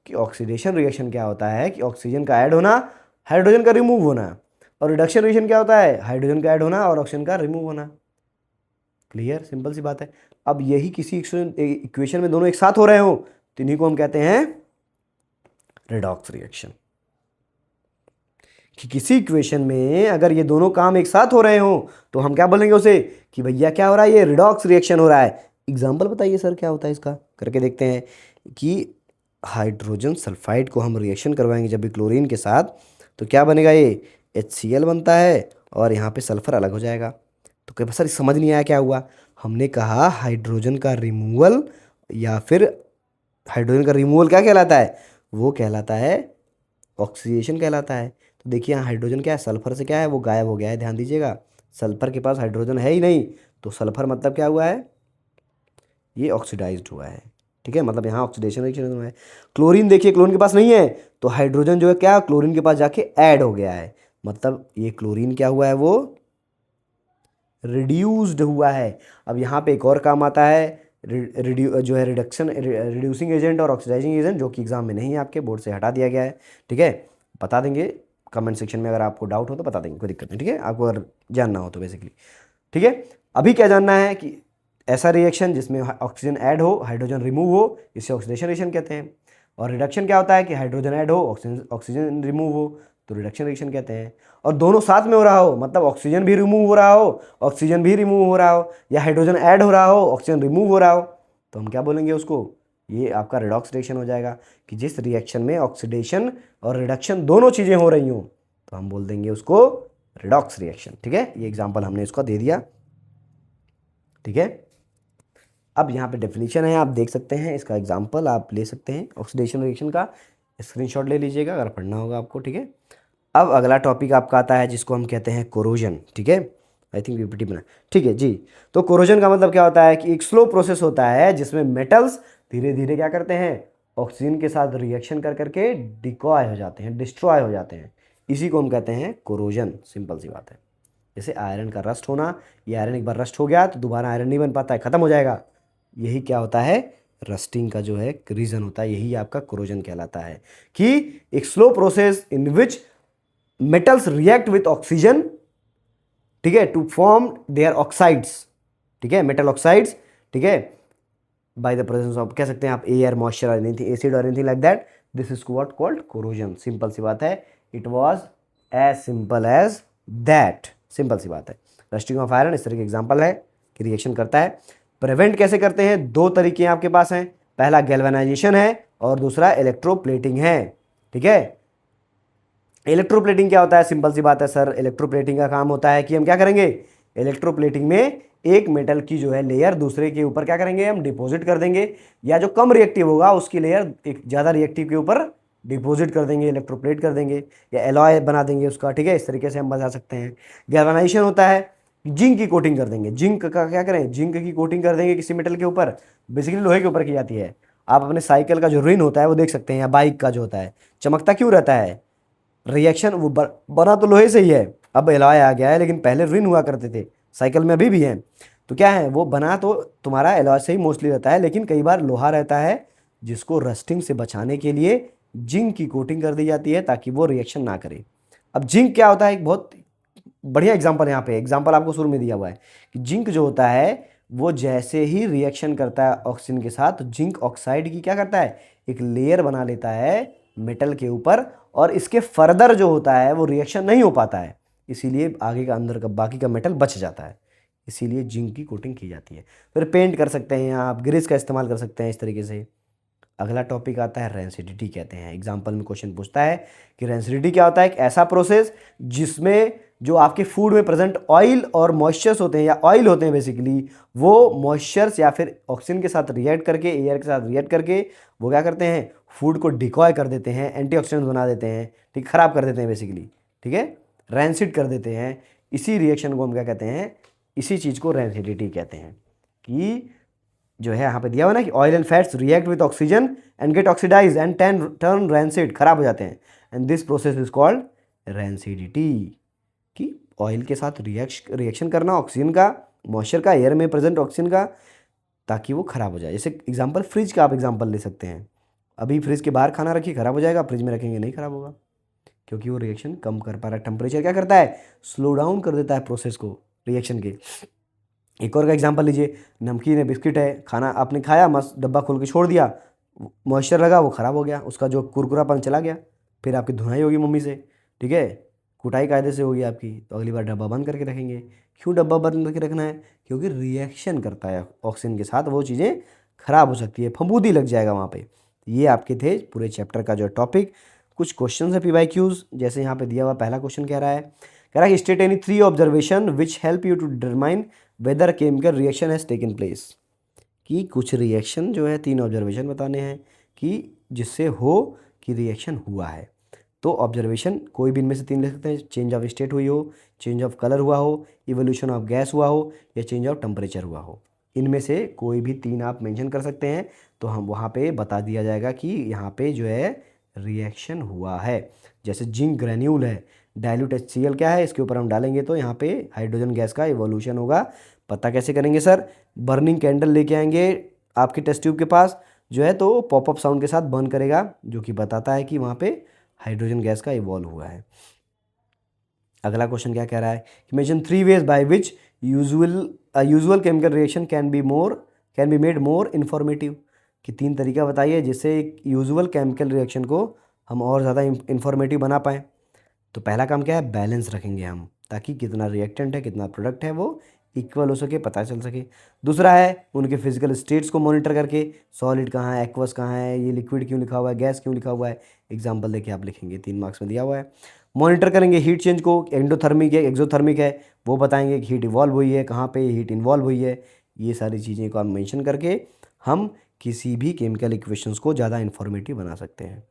कि ऑक्सीडेशन रिएक्शन क्या होता है, कि ऑक्सीजन का ऐड होना, हाइड्रोजन का रिमूव होना, और रिडक्शन रिएक्शन क्या होता है, हाइड्रोजन का ऐड होना और ऑक्सीजन का रिमूव होना। क्लियर, सिंपल सी बात है। अब यही किसी इक्वेशन में दोनों एक साथ हो रहे हो तो इन्हीं को हम कहते हैं रेडॉक्स रिएक्शन। कि किसी इक्वेशन में अगर ये दोनों काम एक साथ हो रहे हो तो हम क्या बोलेंगे उसे, कि भैया क्या हो रहा है, ये रिडॉक्स रिएक्शन हो रहा है। एग्जाम्पल बताइए सर क्या होता है इसका, करके देखते हैं। कि हाइड्रोजन सल्फाइड को हम रिएक्शन करवाएंगे जब भी क्लोरीन के साथ, तो क्या बनेगा, ये HCl बनता है और यहाँ पे सल्फर अलग हो जाएगा। तो कई सर समझ नहीं आया क्या हुआ, हमने कहा हाइड्रोजन का रिमूवल, या फिर हाइड्रोजन का रिमूवल क्या कहलाता है, वो कहलाता है ऑक्सीडेशन कहलाता है। तो देखिए यहाँ हाइड्रोजन क्या है, सल्फर से क्या है, वो गायब हो गया है, ध्यान दीजिएगा। सल्फर के पास हाइड्रोजन है ही नहीं, तो सल्फर मतलब क्या हुआ है, ये ऑक्सीडाइज्ड हुआ है, ठीक है, मतलब यहाँ ऑक्सीडेशन रिएक्शन हुआ है। क्लोरीन देखिए, क्लोरीन के पास नहीं है, तो हाइड्रोजन जो है क्या, क्लोरीन के पास जाके ऐड हो गया है, मतलब ये क्लोरीन क्या हुआ है, वो रिड्यूस्ड हुआ है। अब यहाँ पे एक और काम आता है, जो है रिड्यूसिंग एजेंट और ऑक्सीडाइजिंग एजेंट, जो कि एग्जाम में नहीं है, आपके बोर्ड से हटा दिया गया है। ठीक है, बता देंगे कमेंट सेक्शन में, अगर आपको डाउट हो तो बता देंगे, कोई दिक्कत नहीं। ठीक है, आपको अगर जानना हो तो बेसिकली। ठीक है, अभी क्या जानना है कि ऐसा रिएक्शन जिसमें ऑक्सीजन ऐड हो, हाइड्रोजन रिमूव हो, इसे ऑक्सीडेशन रिएक्शन कहते हैं। और रिडक्शन क्या होता है कि हाइड्रोजन ऐड हो, ऑक्सीजन रिमूव हो, तो रिडक्शन रिएक्शन कहते हैं। और दोनों साथ में हो रहा हो, मतलब ऑक्सीजन भी रिमूव हो रहा हो, ऑक्सीजन भी रिमूव हो रहा हो, या हाइड्रोजन ऐड हो रहा हो, ऑक्सीजन रिमूव हो रहा हो, तो हम क्या बोलेंगे उसको, ये आपका रिडॉक्स रिएक्शन हो जाएगा। कि जिस रिएक्शन में ऑक्सीडेशन और रिडक्शन दोनों चीज़ें हो रही हों, तो हम बोल देंगे उसको रिडॉक्स रिएक्शन। ठीक है, ये एग्जाम्पल हमने इसका दे दिया। ठीक है, अब यहाँ पे डेफिनेशन है, आप देख सकते हैं, इसका एग्जाम्पल आप ले सकते हैं ऑक्सीडेशन रिएक्शन का, स्क्रीनशॉट ले लीजिएगा अगर पढ़ना होगा आपको। ठीक है, अब अगला टॉपिक आपका आता है जिसको हम कहते हैं कोरोजन। ठीक है, आई थिंक पीपीटी बना, ठीक है जी। तो कोरोजन का मतलब क्या होता है कि एक स्लो प्रोसेस होता है जिसमें मेटल्स धीरे धीरे क्या करते हैं, ऑक्सीजन के साथ रिएक्शन कर करके डिकॉय हो जाते हैं, डिस्ट्रॉय हो जाते हैं। इसी को हम कहते हैं कोरोजन, सिंपल सी बात है। जैसे आयरन का रस्ट होना, ये आयरन एक बार रस्ट हो गया तो दोबारा आयरन नहीं बन पाता है, खत्म हो जाएगा। यही क्या होता है, रस्टिंग का जो है रीजन होता है, यही आपका कोरोजन कहलाता है। कि एक slow process in which metals react with oxygen, ठीक है, टू फॉर्म देयर ऑक्साइड्स। ठीक है, मेटल ऑक्साइड्स। ठीक है, बाय द प्रेजेंस ऑफ, कह सकते हैं आप, एयर, मॉइस्चर और एनीथिंग, एसिड और anything like that, this is what called corrosion. Simple सी बात है, it was as simple as that, simple सी बात है। रस्टिंग ऑफ आयरन इस तरह के एग्जांपल है कि रिएक्शन करता है। प्रिवेंट कैसे करते हैं, दो तरीके आपके पास हैं, पहला गैल्वेनाइजेशन है और दूसरा इलेक्ट्रोप्लेटिंग है। ठीक है, इलेक्ट्रोप्लेटिंग क्या होता है, सिंपल सी बात है सर, इलेक्ट्रोप्लेटिंग का काम होता है कि हम क्या करेंगे, इलेक्ट्रोप्लेटिंग में एक मेटल की जो है लेयर दूसरे के ऊपर क्या करेंगे, हम डिपॉजिट कर देंगे, या जो कम रिएक्टिव होगा उसकी लेयर एक ज़्यादा रिएक्टिव के ऊपर डिपॉजिट कर देंगे, इलेक्ट्रोप्लेट कर देंगे, या एलॉय बना देंगे उसका। ठीक है, इस तरीके से हम बता सकते हैं। गैल्वेनाइजेशन होता है, जिंक की कोटिंग कर देंगे, जिंक का क्या करें, जिंक की कोटिंग कर देंगे किसी मेटल के ऊपर, बेसिकली लोहे के ऊपर की जाती है। आप अपने साइकिल का जो रिन होता है वो देख सकते हैं, या बाइक का जो होता है, चमकता क्यों रहता है, रिएक्शन वो बना तो लोहे से ही है, अब एलॉय आ गया है, लेकिन पहले रिन हुआ करते थे, साइकिल में अभी भी हैं। तो क्या है, वो बना तो तुम्हारा एलॉय से ही मोस्टली रहता है, लेकिन कई बार लोहा रहता है, जिसको रस्टिंग से बचाने के लिए जिंक की कोटिंग कर दी जाती है ताकि वो रिएक्शन ना करे। अब जिंक क्या होता है, एक बहुत बढ़िया एग्जाम्पल, यहाँ पे एग्जाम्पल आपको शुरू में दिया हुआ है कि जिंक जो होता है वो जैसे ही रिएक्शन करता है ऑक्सीजन के साथ, तो जिंक ऑक्साइड की क्या करता है, एक लेयर बना लेता है मेटल के ऊपर, और इसके फर्दर जो होता है वो रिएक्शन नहीं हो पाता है, इसीलिए आगे का अंदर का बाकी का मेटल बच जाता है, इसीलिए जिंक की कोटिंग की जाती है। फिर पेंट कर सकते हैं, यहाँ आप ग्रीस का इस्तेमाल कर सकते हैं इस तरीके से। अगला टॉपिक आता है रेंसिडिटी कहते हैं, एग्जाम्पल में क्वेश्चन पूछता है कि रेंसिडिटी क्या होता है, एक ऐसा प्रोसेस जिसमें जो आपके फूड में प्रेजेंट ऑयल और मॉइस्चर्स होते हैं, या ऑयल होते हैं बेसिकली, वो मॉइस्चर्स या फिर ऑक्सीजन के साथ रिएक्ट करके, एयर के साथ रिएक्ट करके वो क्या करते हैं, फूड को डिकॉय कर देते हैं, एंटीऑक्सीडेंट बना देते हैं, ठीक, खराब कर देते हैं बेसिकली। ठीक है, रैंसिड कर देते हैं। इसी रिएक्शन को हम क्या कहते हैं, इसी चीज़ को रैंसिडिटी कहते हैं। कि जो है यहाँ पे दिया हुआ ना कि oil and fats react with oxygen and get oxidise and turn rancid, खराब हो जाते हैं, and this process is called rancidity. कि ऑयल के साथ रिएक्शन करना ऑक्सीजन का, मॉइस्चर का, एयर में प्रेजेंट ऑक्सीजन का, ताकि वो खराब हो जाए। जैसे एग्जांपल फ्रिज का आप एग्जांपल ले सकते हैं, अभी फ्रिज के बाहर खाना रखिए, खराब हो जाएगा, फ्रिज में रखेंगे नहीं खराब होगा, क्योंकि वो रिएक्शन कम कर पा रहा है। टेम्परेचर क्या करता है, स्लो डाउन कर देता है प्रोसेस को, रिएक्शन के। एक और का एग्जांपल लीजिए, नमकीन है, बिस्किट है, खाना आपने खाया, मस्त डब्बा खोल के छोड़ दिया, मॉइस्चर लगा, वो ख़राब हो गया, उसका जो कुरकुरापन चला गया, फिर आपकी धुनाई होगी मम्मी से, ठीक है, कुटाई कायदे से होगी आपकी, तो अगली बार डब्बा बंद करके रखेंगे। क्यों डब्बा बंद करके रखना है, क्योंकि रिएक्शन करता है ऑक्सीजन के साथ, वो चीज़ें खराब हो सकती है, फफूंदी लग जाएगा वहाँ पे। ये आपके थे पूरे चैप्टर का जो टॉपिक। कुछ क्वेश्चन है PYQs, जैसे यहाँ पे दिया हुआ पहला क्वेश्चन कह रहा है कि state any 3 observation which help you to determine whether chemical reaction has taken place. कि कुछ रिएक्शन जो है, 3 ऑब्जर्वेशन बताने हैं कि जिससे हो कि रिएक्शन हुआ है। तो ऑब्जर्वेशन कोई भी इनमें से 3 ले सकते हैं, चेंज ऑफ स्टेट हुई हो, चेंज ऑफ कलर हुआ हो, इवोल्यूशन ऑफ गैस हुआ हो, या चेंज ऑफ टेम्परेचर हुआ हो। इनमें से कोई भी 3 आप मेंशन कर सकते हैं, तो हम वहाँ पे बता दिया जाएगा कि यहाँ पे जो है रिएक्शन हुआ है। जैसे जिंक ग्रेन्यूल है, डाइल्यूट HCl क्या है, इसके ऊपर हम डालेंगे तो यहाँ पे हाइड्रोजन गैस का इवोल्यूशन होगा। पता कैसे करेंगे सर, बर्निंग कैंडल लेके आएंगे, आपके टेस्ट ट्यूब के पास जो है तो पॉपअप साउंड के साथ बर्न करेगा, जो कि बताता है कि वहाँ पे हाइड्रोजन गैस का इवॉल्व हुआ है। अगला क्वेश्चन क्या कह रहा है कि mention 3 veg by which usual chemical reaction can be made more informative, कि 3 तरीका बताइए जिससे एक यूजुअल केमिकल रिएक्शन को हम और ज़्यादा इन्फॉर्मेटिव बना पाएँ। तो पहला काम क्या है, बैलेंस रखेंगे हम, ताकि कितना रिएक्टेंट है कितना प्रोडक्ट है वो इक्वल हो सके, पता चल सके। दूसरा है उनके फिजिकल स्टेट्स को मॉनिटर करके, सॉलिड कहाँ है, एक्वस कहाँ है, ये लिक्विड क्यों लिखा हुआ है, गैस क्यों लिखा हुआ है, एग्जाम्पल देखिए आप लिखेंगे, 3 मार्क्स में दिया हुआ है। मॉनिटर करेंगे हीट चेंज को, एंडोथर्मिक है एक्सोथर्मिक है, वो बताएंगे कि हीट इवॉल्व हुई है, कहाँ पे हीट इन्वॉल्व हुई है। ये सारी चीज़ें को हम मेंशन करके हम किसी भी केमिकल इक्वेशंस को ज़्यादा इन्फॉर्मेटिव बना सकते हैं।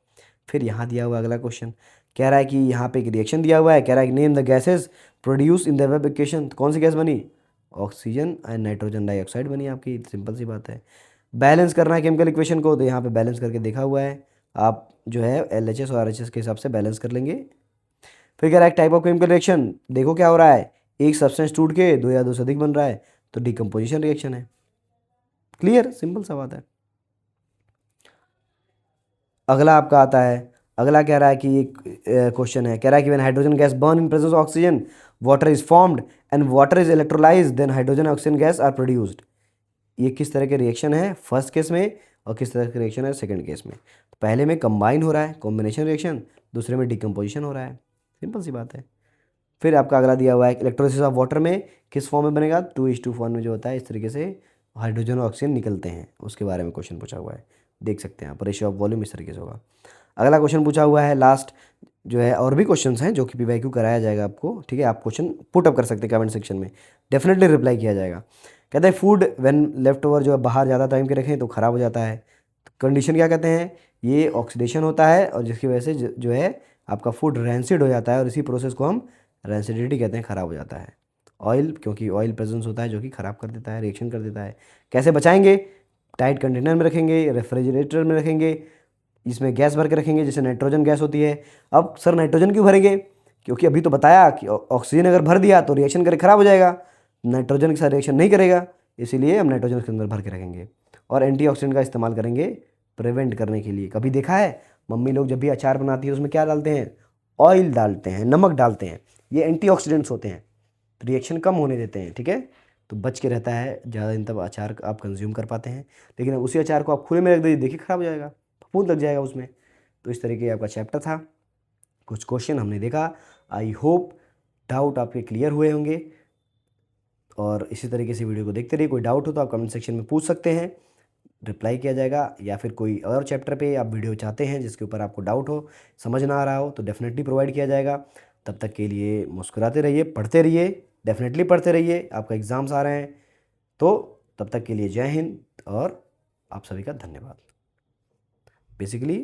फिर यहाँ दिया हुआ अगला क्वेश्चन कह रहा है कि यहाँ पे एक रिएक्शन दिया हुआ है, कह रहा है कि name the gases produce in the above equation. तो कौन सी गैस बनी, ऑक्सीजन एंड नाइट्रोजन डाइऑक्साइड बनी आपकी, सिंपल सी बात है। बैलेंस करना है केमिकल इक्वेशन को, तो यहाँ पे बैलेंस करके देखा हुआ है, आप जो है LHS और RHS के हिसाब से बैलेंस कर लेंगे। फिर कह रहा है टाइप ऑफ केमिकल रिएक्शन, देखो क्या हो रहा है, एक सब्सटेंस टूट के 2 या 2 से अधिक बन रहा है, तो डिकम्पोजिशन रिएक्शन है। क्लियर, सिंपल सा बात है। अगला आपका आता है, अगला कह रहा है कि एक क्वेश्चन है, कह रहा है कि when hydrogen gas burn in presence of oxygen water is formed and water is electrolysed then hydrogen oxygen gas are produced. ये किस तरह के रिएक्शन है फर्स्ट केस में, और किस तरह के रिएक्शन है सेकंड केस में। तो पहले में कंबाइन हो रहा है कॉम्बिनेशन रिएक्शन, दूसरे में डिकम्पोजिशन हो रहा है, सिंपल सी बात है। फिर आपका अगला दिया हुआ है इलेक्ट्रोलिसिस ऑफ वाटर में किस फॉर्म में बनेगा, 2:1 फॉर्म में जो होता है, इस तरीके से हाइड्रोजन और ऑक्सीजन निकलते हैं, उसके बारे में क्वेश्चन पूछा हुआ है, देख सकते हैं आप। रेशियो ऑफ वॉल्यूम इस तरीके से होगा। अगला क्वेश्चन पूछा हुआ है लास्ट जो है, और भी क्वेश्चंस हैं जो कि PYQ कराया जाएगा आपको, ठीक है। आप क्वेश्चन पुट अप कर सकते हैं कमेंट सेक्शन में, डेफिनेटली रिप्लाई किया जाएगा। कहते हैं फूड व्हेन लेफ्ट ओवर जो है बाहर ज़्यादा टाइम के रखें तो ख़राब हो जाता है। कंडीशन क्या कहते हैं, ये ऑक्सीडेशन होता है, और जिसकी वजह से जो है आपका फूड रैंसिड हो जाता है, और इसी प्रोसेस को हम रैंसिडिटी कहते हैं, ख़राब हो जाता है। ऑयल, क्योंकि ऑयल प्रेजेंस होता है जो कि ख़राब कर देता है, रिएक्शन कर देता है। कैसे बचाएंगे, टाइट कंटेनर में रखेंगे, रेफ्रिजरेटर में रखेंगे, इसमें गैस भर के रखेंगे जैसे नाइट्रोजन गैस होती है। अब सर नाइट्रोजन क्यों भरेंगे, क्योंकि अभी तो बताया कि ऑक्सीजन अगर भर दिया तो रिएक्शन करे ख़राब हो जाएगा, नाइट्रोजन के साथ रिएक्शन नहीं करेगा, इसीलिए हम नाइट्रोजन के अंदर भर के रखेंगे। और एंटीऑक्सीडेंट का इस्तेमाल करेंगे प्रिवेंट करने के लिए। कभी देखा है मम्मी लोग जब भी अचार बनाती है उसमें क्या डालते हैं, ऑयल डालते हैं, नमक डालते हैं, ये एंटीऑक्सीडेंट्स होते हैं, रिएक्शन कम होने देते हैं, ठीक है। तो बच के रहता है, ज़्यादा दिन तक अचार आप कंज्यूम कर पाते हैं। लेकिन उसी अचार को आप खुले में रख दीजिए, देखिए ख़राब हो जाएगा, फफूंद लग जाएगा उसमें। तो इस तरीके आपका चैप्टर था, कुछ क्वेश्चन हमने देखा। आई होप डाउट आपके क्लियर हुए होंगे, और इसी तरीके से वीडियो को देखते रहिए। कोई डाउट हो तो आप कमेंट सेक्शन में पूछ सकते हैं, रिप्लाई किया जाएगा। या फिर कोई और चैप्टर पे आप वीडियो चाहते हैं जिसके ऊपर आपको डाउट हो, समझ ना आ रहा हो, तो डेफिनेटली प्रोवाइड किया जाएगा। तब तक के लिए मुस्कुराते रहिए, पढ़ते रहिए, डेफिनेटली पढ़ते रहिए, आपका एग्ज़ाम्स आ रहे हैं। तो तब तक के लिए जय हिंद, और आप सभी का धन्यवाद। बेसिकली